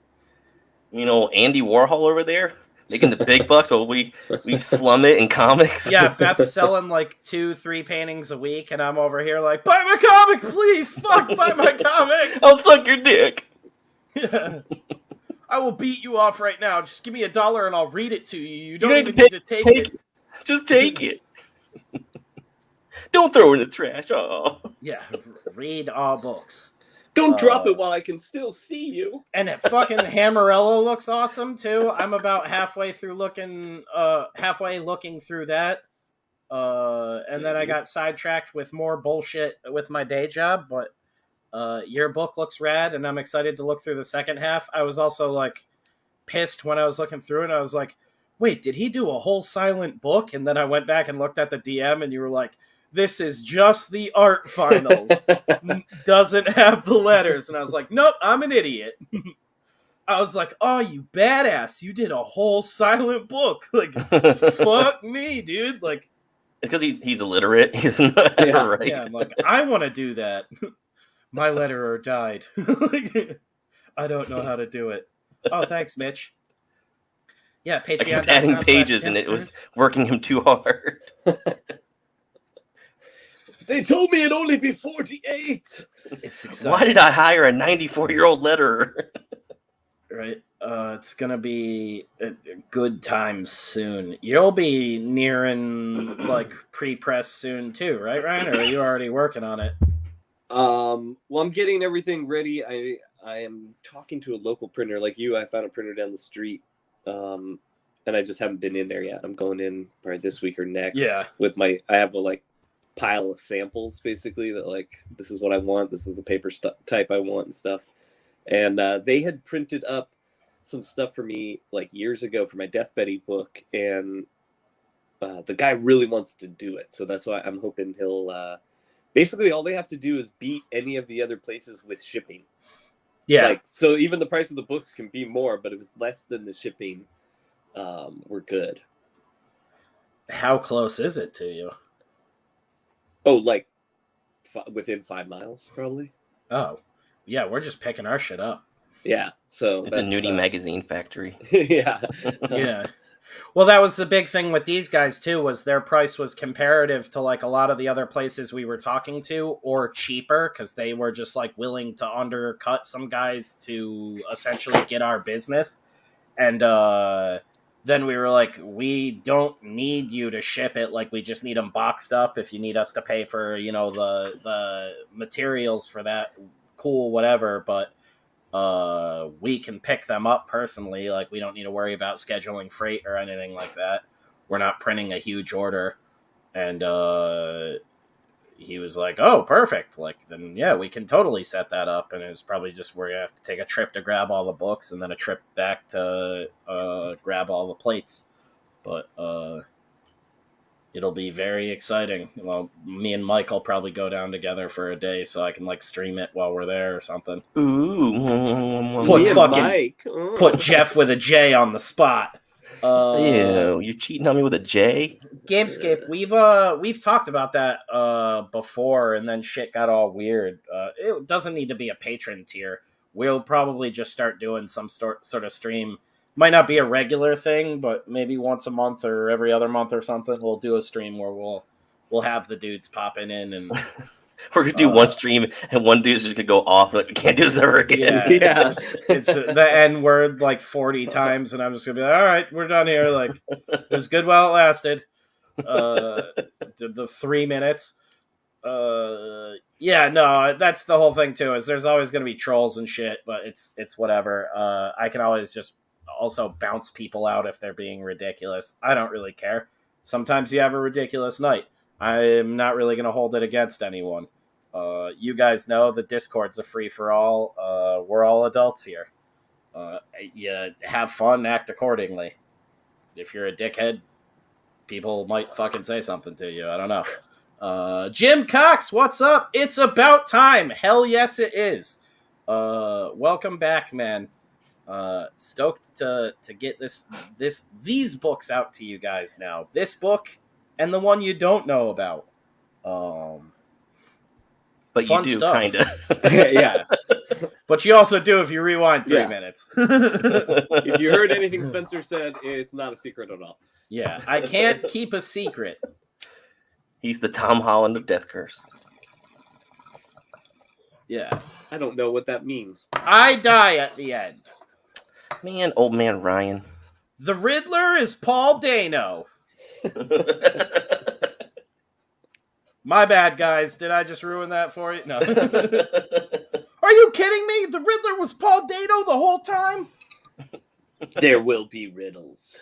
You know, Andy Warhol over there making the big bucks while we slum it in comics. Yeah, Beth's selling like 2-3 paintings a week, and I'm over here like, buy my comic, please! Fuck, buy my comic! I'll suck your dick! Yeah. I will beat you off right now. Just give me $1 and I'll read it to you. You don't even need to take it. Just take it. Don't throw it in the trash. Oh. Yeah, read all books. Don't drop it while I can still see you. And it fucking Hammerella looks awesome too. I'm about halfway looking through that. And then I got sidetracked with more bullshit with my day job, but your book looks rad and I'm excited to look through the second half. I was also like pissed when I was looking through it. I was like, wait, did he do a whole silent book? And then I went back and looked at the DM and you were like, this is just the art finals. Doesn't have the letters. And I was like, nope, I'm an idiot. I was like, oh, you badass. You did a whole silent book. Like, fuck me, dude. Like, it's because he's illiterate. He's not right. Yeah, I'm like, I want to do that. My letterer died. I don't know how to do it. Oh, thanks, Mitch. Yeah, Patreon. I kept adding pages and it was working him too hard. They told me it'd only be 48. It's exciting. Why did I hire a 94-year-old letterer? Right. It's going to be a good time soon. You'll be nearing, like, pre-press soon, too, right, Ryan? Or are you already working on it? Well, I'm getting everything ready. I am talking to a local printer like you. I found a printer down the street, and I just haven't been in there yet. I'm going in probably this week or next. Yeah. I have a, like, pile of samples, basically, that, like, this is what I want. This is the paper type I want and stuff. And they had printed up some stuff for me, like, years ago for my Death Betty book, and the guy really wants to do it. So that's why I'm hoping he'll... basically, all they have to do is beat any of the other places with shipping. Yeah. Like, so even the price of the books can be more, but if it's less than the shipping, we're good. How close is it to you? Oh, like within 5 miles, probably. Oh, yeah, we're just picking our shit up. Yeah, so it's a nudie magazine factory. Yeah. Yeah. Well, that was the big thing with these guys, too, was their price was comparative to, like, a lot of the other places we were talking to, or cheaper, because they were just, like, willing to undercut some guys to essentially get our business. And then we were like, we don't need you to ship it. Like, we just need them boxed up. If you need us to pay for, you know, the materials for that, cool, whatever. But we can pick them up personally. Like, we don't need to worry about scheduling freight or anything like that. We're not printing a huge order. And he was like, oh, perfect. Like, then, yeah, we can totally set that up. And it was probably just we're going to have to take a trip to grab all the books and then a trip back to grab all the plates. But it'll be very exciting. Well, me and Mike will probably go down together for a day so I can, like, stream it while we're there or something. Ooh. Put Jeff with a J on the spot. Ew, you're cheating on me with a J? Gamescape, we've talked about that before, and then shit got all weird. It doesn't need to be a patron tier. We'll probably just start doing some sort of stream. Might not be a regular thing, but maybe once a month or every other month or something, we'll do a stream where we'll have the dudes popping in and we're gonna do one stream and one dude's just gonna go off like we can't do this ever again. Yeah. It's the N word like 40 times, and I'm just gonna be like, all right, we're done here. Like, it was good while it lasted. The 3 minutes. Yeah, no, that's the whole thing too. Is there's always gonna be trolls and shit, but it's whatever. I can always just also bounce people out if they're being ridiculous. I don't really care. Sometimes you have a ridiculous night. I'm not really going to hold it against anyone. You guys know the Discord's a free-for-all. We're all adults here. You have fun, act accordingly. If you're a dickhead, people might fucking say something to you. I don't know. Jim Cox, what's up? It's about time. Hell yes, it is. Welcome back, man. Stoked to get these books out to you guys now. This book and the one you don't know about. But you do, kind of. Yeah. But you also do if you rewind 3 minutes. If you heard anything Spencer said, it's not a secret at all. Yeah, I can't keep a secret. He's the Tom Holland of Death Curse. Yeah. I don't know what that means. I die at the end. Man, old man Ryan. The Riddler is Paul Dano. My bad, guys. Did I just ruin that for you? No. Are you kidding me? The Riddler was Paul Dano the whole time? There will be riddles.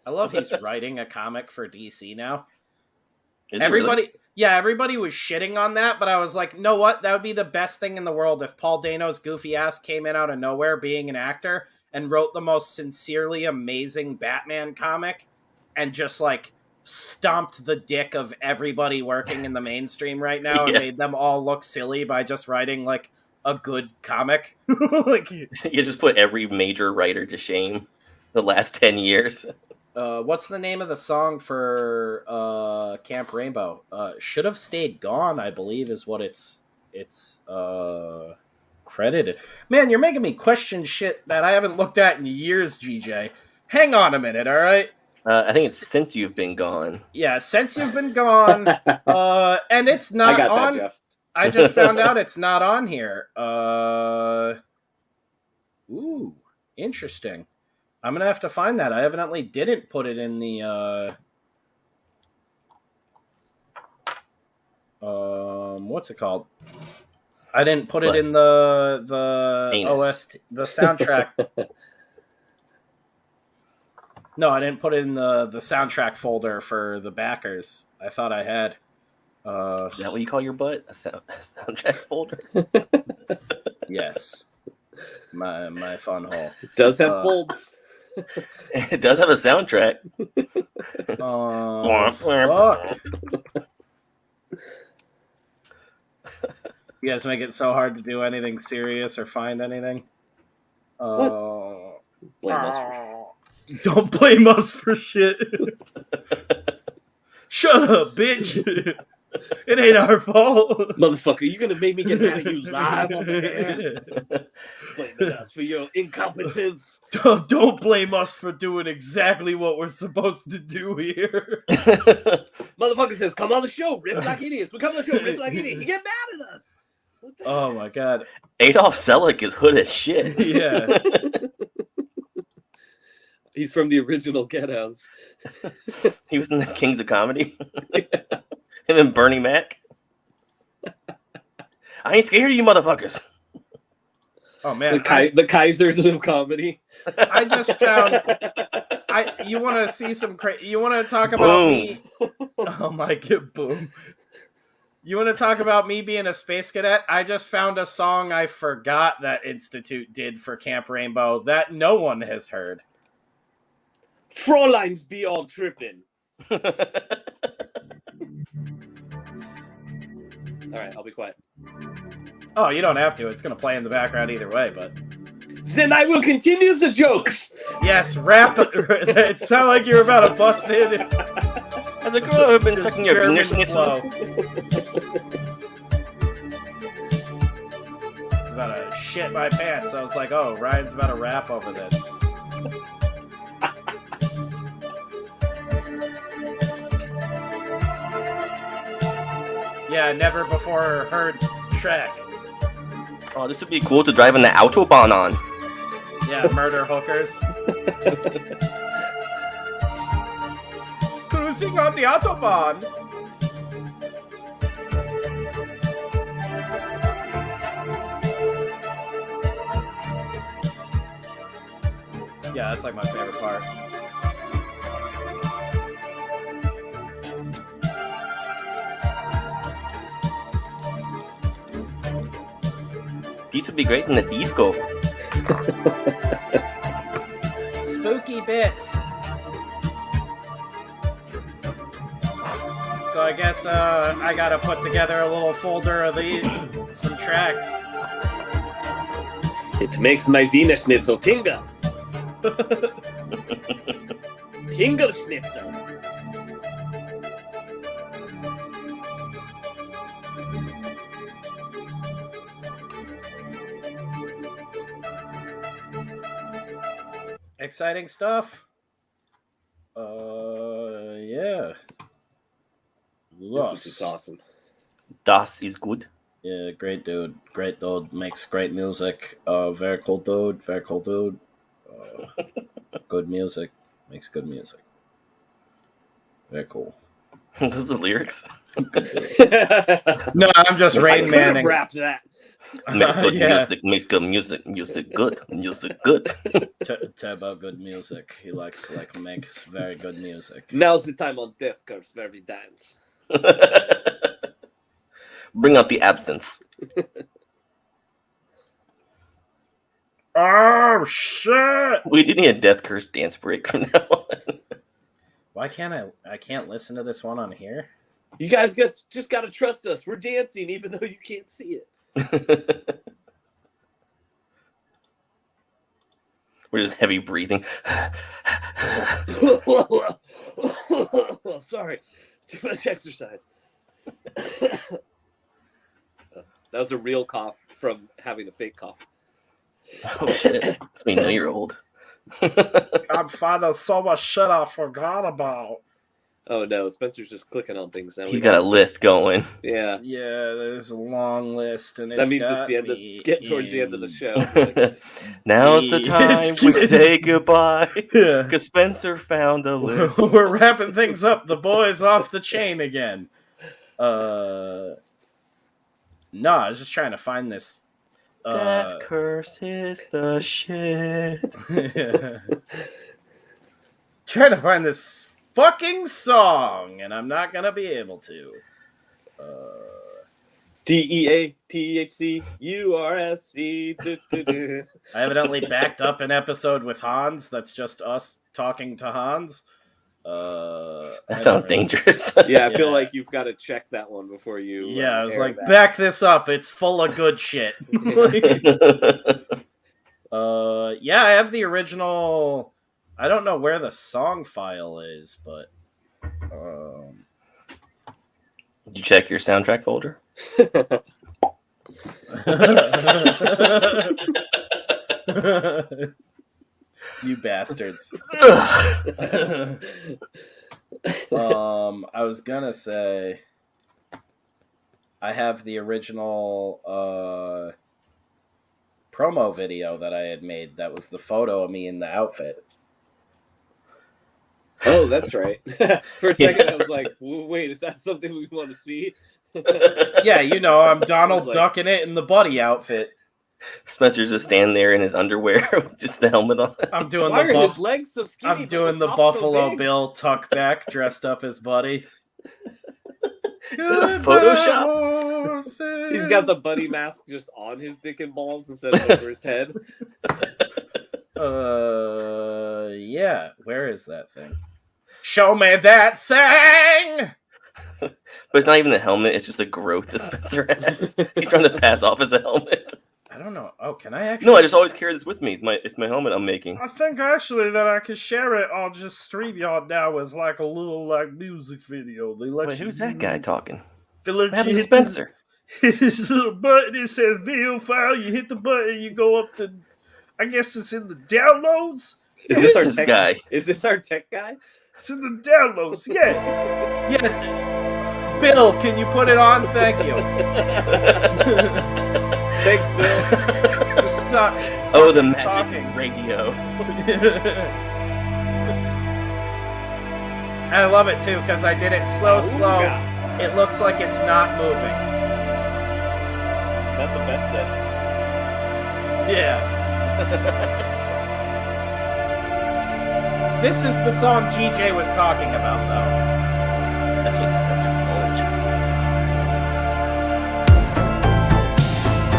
I love he's writing a comic for DC now. Is everybody really? Yeah, everybody was shitting on that, but I was like, know what? That would be the best thing in the world if Paul Dano's goofy ass came in out of nowhere being an actor and wrote the most sincerely amazing Batman comic and just like stomped the dick of everybody working in the mainstream right now and made them all look silly by just writing like a good comic. Like, you just put every major writer to shame the last 10 years. What's the name of the song for Camp Rainbow? Should Have Stayed Gone, I believe, is what it's credited. Man, you're making me question shit that I haven't looked at in years, GJ. Hang on a minute, all right? I think it's Since You've Been Gone. Yeah, Since You've Been Gone. And it's not I got on. that, Jeff. I just found out it's not on here. Ooh, interesting. I'm going to have to find that. I evidently didn't put it in the... what's it called? I didn't put it in the OST, the soundtrack. No, I didn't put it in the soundtrack folder for the backers. I thought I had. Is that what you call your butt? A soundtrack folder? Yes. My fun hole. It does have folds. It does have a soundtrack. Fuck. You guys make it so hard to do anything serious or find anything. Blame us for Don't blame us for shit. Shut up, bitch. It ain't our fault. Motherfucker, you gonna make me get mad at you live on the air? Blaming us for your incompetence. Don't blame us for doing exactly what we're supposed to do here. Motherfucker says, come on the show, riff like idiots. We come on the show, riff like idiots. He get mad at us. Oh my god. Adolf Selleck is hood as shit. Yeah. He's from the original Ghettos. He was in the Kings of Comedy. Him and Bernie Mac. I ain't scared of you motherfuckers. Oh man, the Kaisers of comedy. I just found. You want to see some? You want to talk about me? Oh my god, boom! You want to talk about me being a space cadet? I just found a song I forgot that Institute did for Camp Rainbow that no one has heard. Fräuleins be all tripping. All right, I'll be quiet. Oh, you don't have to. It's going to play in the background either way, but... Then I will continue the jokes. Yes, rap. It sounded like you were about to bust in. As a girl, I've been sucking your German flow. It's about to shit my pants. I was like, oh, Ryan's about to rap over this. Yeah, never before heard Shrek. Oh, this would be cool to drive in the Autobahn on. Yeah, murder hookers. Cruising on the Autobahn. Yeah, that's like my favorite part. These would be great in the disco. Spooky bits. So I guess I gotta put together a little folder of some tracks. It makes my Wiener Schnitzel tingle. Tingle Schnitzel. Exciting stuff. Yeah. This is awesome. Das is good. Yeah, great dude. Great dude. Makes great music. Very cool dude. Very cool dude. Good music. Makes good music. Very cool. Those are the lyrics. No, I'm just Rain Manning. Rap that. Makes good music. Makes good music. Music good. Music good. Turbo good music. He makes very good music. Now's the time on Death Curse where we dance. Bring out the absence. Oh shit! We do need a Death Curse dance break from now on. Why can't I can't listen to this one on here? You guys just gotta trust us. We're dancing even though you can't see it. We're just heavy breathing. Sorry. Too much exercise. That was a real cough from having a fake cough. Oh shit. That's me know you're old. I'm finding so much shit I forgot about. Oh no, Spencer's just clicking on things now. He's got a list going. Yeah. Yeah, there's a long list, and that means it's the end. It's getting towards the end of the show. Now's the time we say goodbye. Yeah. Because Spencer found a list. We're wrapping things up. The boy's off the chain again. No, I was just trying to find this. Death Curse is the shit. Trying to find this fucking song, and I'm not gonna be able to. DEATHCURSC. I evidently backed up an episode with Hans. That's just us talking to Hans. That sounds dangerous. Yeah, I feel like you've got to check that one before you. Yeah, I was like, that. back this up. It's full of good shit. Yeah, I have the original. I don't know where the song file is, but. Did you check your soundtrack folder? You bastards. I was gonna say I have the original promo video that I had made that was the photo of me in the outfit. Oh, that's right. For a second I was like, wait, is that something we want to see? Yeah, I'm Donald Duck in it in the buddy outfit. Spencer's just standing there in his underwear with just the helmet on. I'm doing Why are his legs so skinny? I'm doing the Buffalo Bill tuck back dressed up as Buddy. Is that a Photoshop? He's got the Buddy mask just on his dick and balls instead of over his head. Yeah. Where is that thing? Show me that thing! But it's not even the helmet, it's just a growth that Spencer has. He's trying to pass off as a helmet. I don't know. Oh, can I actually? No, I just always carry this with me. It's my helmet I'm making. I think actually that I can share it on just StreamYard now as like a little music video. They let Wait, who's that guy talking? They let What you hit Spencer? This little button. It says video file. You hit the button. You go up to. I guess it's in the downloads. Is this our this tech guy? Is this our tech guy? It's in the downloads. Yeah. Yeah. Bill, can you put it on? Thank you. Thanks, Bill. Just stop. Oh, the magic talking. of radio. I love it too because I did it slow. Yeah. It looks like it's not moving. That's what Beth said. Yeah. This is the song GJ was talking about, though. That's just college.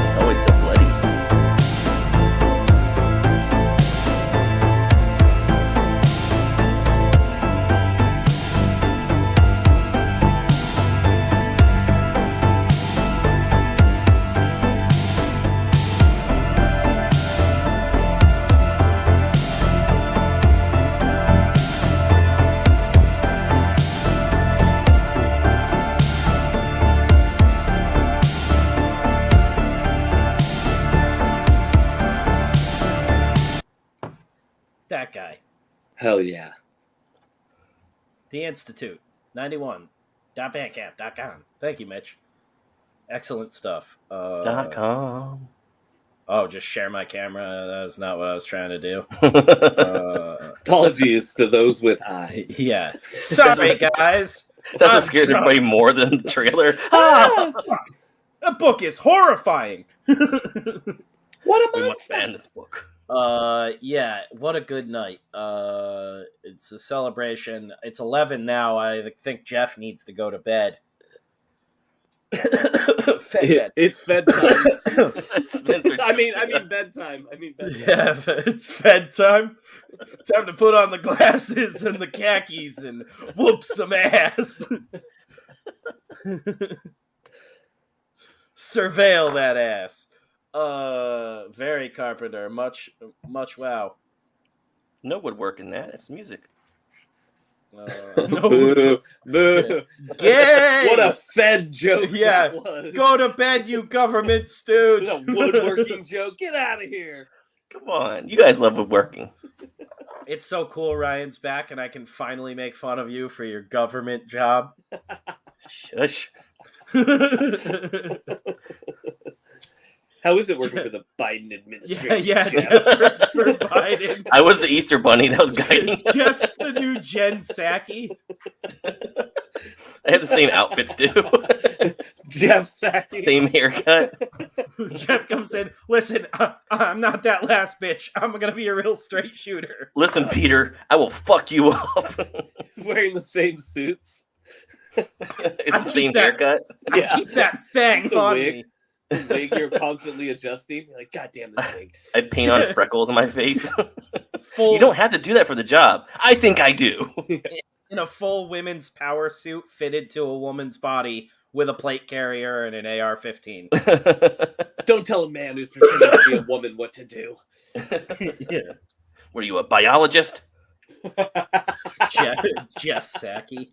It's always so bloody. Hell yeah. The Institute 91.bandcamp.com. Thank you, Mitch. Excellent stuff. .com. Oh, just share my camera. That was not what I was trying to do. Apologies to those with eyes. Yeah. Sorry, guys. That's what scares everybody more than the trailer. That book is horrifying. What a We monster. must ban this book. Yeah, what a good night. It's a celebration. It's 11 now. I think Jeff needs to go to bed. Bed. It's bedtime. Spencer I mean jokes. bedtime. Yeah, it's bedtime. Time to put on the glasses and the khakis and whoop some ass. Surveil that ass. Very Carpenter. Much wow. No woodwork in that. It's music. No. Boo. Boo. Gay! What a Fed joke Yeah. that was. Go to bed, you government stooge. It was a woodworking joke. Get out of here. Come on. You guys love woodworking. It's so cool Ryan's back and I can finally make fun of you for your government job. Shush. How is it working for the Biden administration? Yeah, Jeff? for Biden. I was the Easter bunny that was guiding. Jeff's the new Jen Psaki. I had the same outfits too. Jeff Psaki. Same haircut. Jeff comes in. Listen, I'm not that last bitch. I'm gonna be a real straight shooter. Listen, Peter, I will fuck you up. Wearing the same suits. It's the same haircut. I keep that thing The on wig. me. The wig you're constantly adjusting. You're like, God damn this wig. I paint on freckles on my face. Full, You don't have to do that for the job. I think I do. in a full women's power suit fitted to a woman's body with a plate carrier and an AR-15. Don't tell a man who's pretending to be a woman what to do. Yeah. Were you a biologist? Jeff Psaki.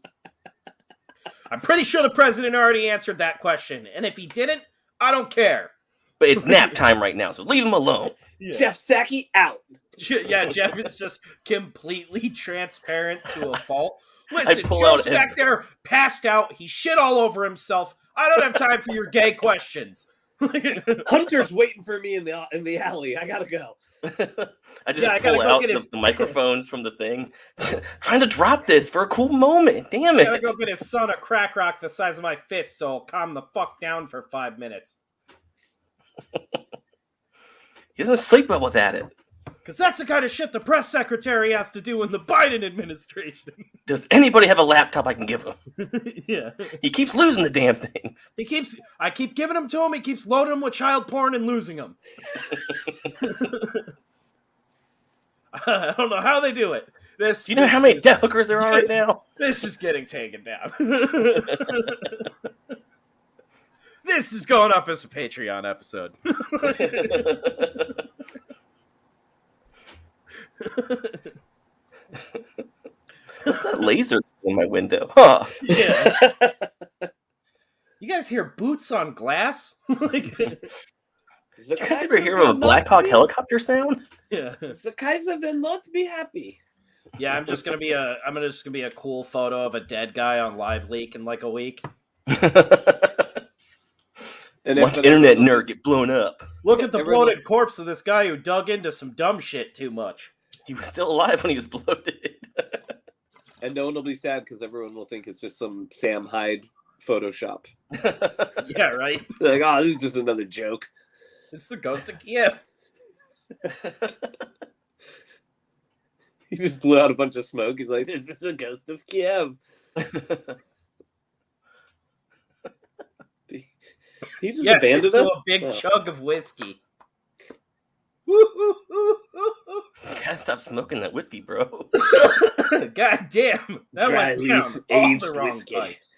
I'm pretty sure the president already answered that question, and if he didn't, I don't care. But it's nap time right now, so leave him alone. Yeah. Jeff Psaki out. Yeah, Jeff is just completely transparent to a fault. Listen, pull Joe's out back there, passed out. He shit all over himself. I don't have time for your gay questions. Hunter's waiting for me in the alley. I gotta go. I just I gotta pull go out get his- the microphones from the thing. Trying to drop this for a cool moment. Damn I it. gotta go get his son a crack rock the size of my fist so he'll calm the fuck down for 5 minutes. He doesn't sleep well without it. Because that's the kind of shit the press secretary has to do in the Biden administration. Does anybody have a laptop I can give him? Yeah. He keeps losing the damn things. I keep giving them to him, he keeps loading them with child porn and losing them. I don't know how they do it. Do you know how many debt hookers there are right now? This is getting taken down. This is going up as a Patreon episode. What's that laser in my window? Huh. Yeah. You guys hear boots on glass? Like, Did you guys ever hear of a Black Hawk helicopter sound? yeah. The Kaiser will not be happy. Yeah, I'm just gonna be a cool photo of a dead guy on Live Leak in like a week. And Watch internet nerd get blown up. Look at the Everyone- bloated corpse of this guy who dug into some dumb shit too much. He was still alive when he was bloated. And no one will be sad because everyone will think it's just some Sam Hyde Photoshop. Yeah, right? They're like, oh, this is just another joke. It's the ghost of Kiev. He just blew out a bunch of smoke. He's like, this is the ghost of Kiev. He just Yes, abandoned into us? a big Oh. chug of whiskey. Woo-hoo-hoo-hoo-hoo. Gotta stop smoking that whiskey, bro. God damn, that Dry went leaf, down off aged the wrong whiskey. pipes.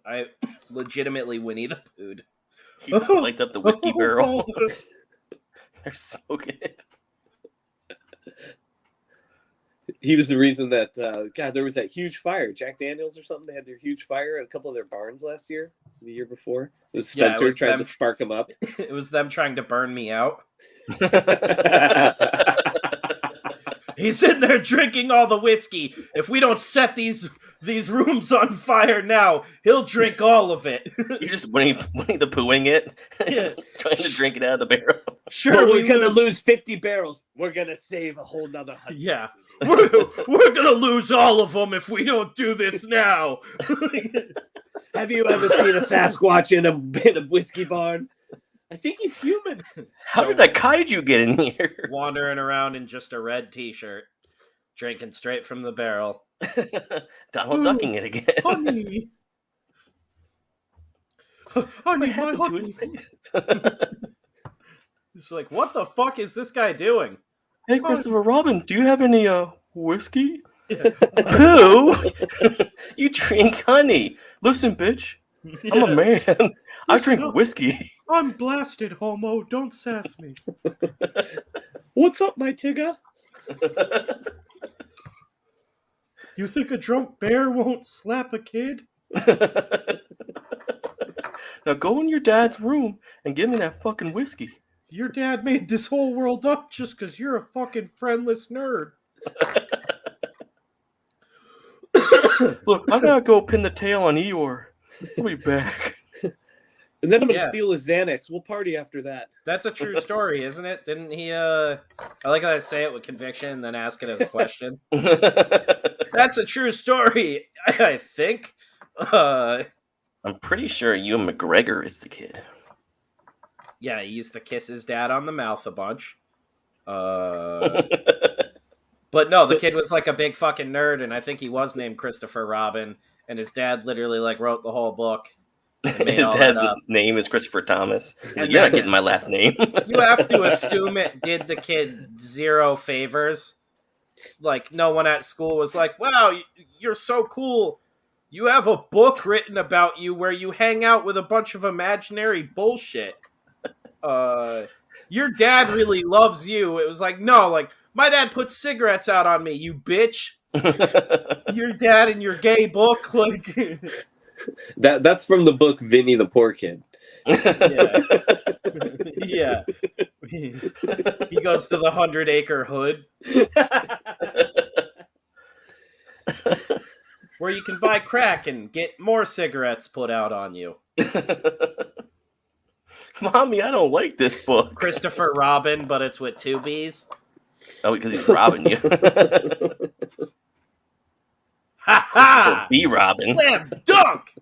I legitimately Winnie the Pooh'd. He just light up the whiskey barrel. They're smoking it. He was the reason that, God, there was that huge fire. Jack Daniels or something, they had their huge fire at a couple of their barns last year, the year before. It was Yeah, it Spencer was trying them. to spark him up. It was them trying to burn me out. He's in there drinking all the whiskey. If we don't set these rooms on fire now, he'll drink all of it. You're just Winnie the Poohing it, trying to drink it out of the barrel. Sure, well, we're gonna lose 50 barrels. We're gonna save a whole nother 100. Yeah, we're gonna lose all of them if we don't do this now. Have you ever seen a Sasquatch in a whiskey barn? I think he's human. How did that kaiju get in here? Wandering around in just a red t-shirt, drinking straight from the barrel. Donald ducking it again. Honey. Honey, my honey. It's like, what the fuck is this guy doing? Hey, Christopher Robin, do you have any whiskey? Who? You drink honey. Listen, bitch. I'm a man. I drink whiskey. I'm blasted, homo. Don't sass me. What's up, my Tigger? You think a drunk bear won't slap a kid? Now go in your dad's room and give me that fucking whiskey. Your dad made this whole world up just because you're a fucking friendless nerd. Look, I gotta go pin the tail on Eeyore. I'll be back. And then I'm gonna steal his Xanax. We'll party after that. That's a true story, isn't it? Didn't he? I like how I say it with conviction, and then ask it as a question. That's a true story, I think. I'm pretty sure Ewan McGregor is the kid. Yeah, he used to kiss his dad on the mouth a bunch. But no, the kid was like a big fucking nerd, and I think he was named Christopher Robin, and his dad literally like wrote the whole book. His dad's name is Christopher Thomas. You're not getting my last name. You have to assume it did the kid zero favors. Like, no one at school was like, wow, you're so cool. You have a book written about you where you hang out with a bunch of imaginary bullshit. Your dad really loves you. It was like, no, like, my dad put cigarettes out on me, you bitch. Your dad and your gay book, like... That's from the book Vinny the Poor Kid. Yeah. He goes to the 100-acre hood. Where you can buy crack and get more cigarettes put out on you. Mommy, I don't like this book. Christopher Robin, but it's with 2 B's. Oh, because he's robbing you. Ha ha! Be Robin. Slam dunk!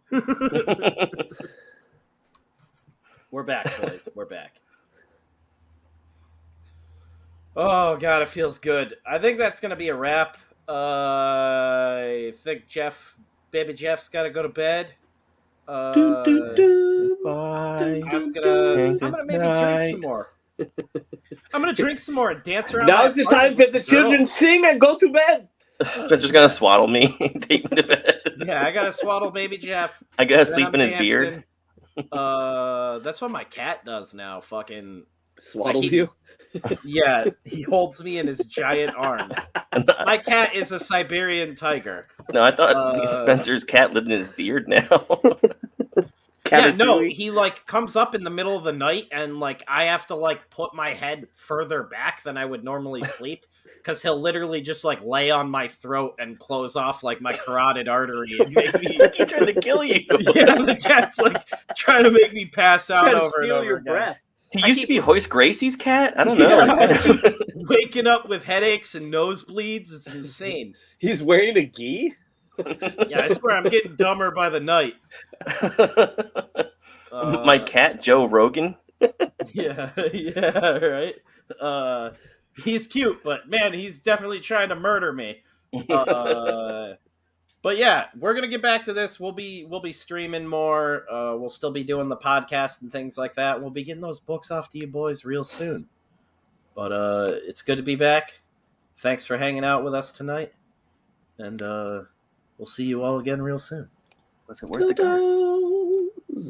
We're back, boys. We're back. Oh, God, it feels good. I think that's going to be a wrap. I think baby Jeff's got to go to bed. Bye. I'm gonna maybe drink some more. I'm going to drink some more and dance around. Now's the time for the children sing and go to bed. Spencer's gonna swaddle me, take me to bed. Yeah, I gotta swaddle baby Jeff. I gotta sleep in his beard. That's what my cat does now. Fucking swaddles you. Yeah, he holds me in his giant arms. My cat is a Siberian tiger. No, I thought Spencer's cat lived in his beard now. Yeah, no, he like comes up in the middle of the night and like I have to like put my head further back than I would normally sleep because he'll literally just like lay on my throat and close off like my carotid artery and make me He's trying to kill you. Yeah, the cat's like trying to make me pass out over and over your again. breath. He used to be Hoist Gracie's cat? I don't know. Yeah, waking up with headaches and nosebleeds, it's insane. He's wearing a gi? Yeah, I swear I'm getting dumber by the night. My cat, Joe Rogan. Yeah, right? He's cute, but man, he's definitely trying to murder me. But yeah, we're gonna get back to this. We'll be streaming more. We'll still be doing the podcast and things like that. We'll be getting those books off to you boys real soon. But it's good to be back. Thanks for hanging out with us tonight. And we'll see you all again real soon. Was it worth the guard?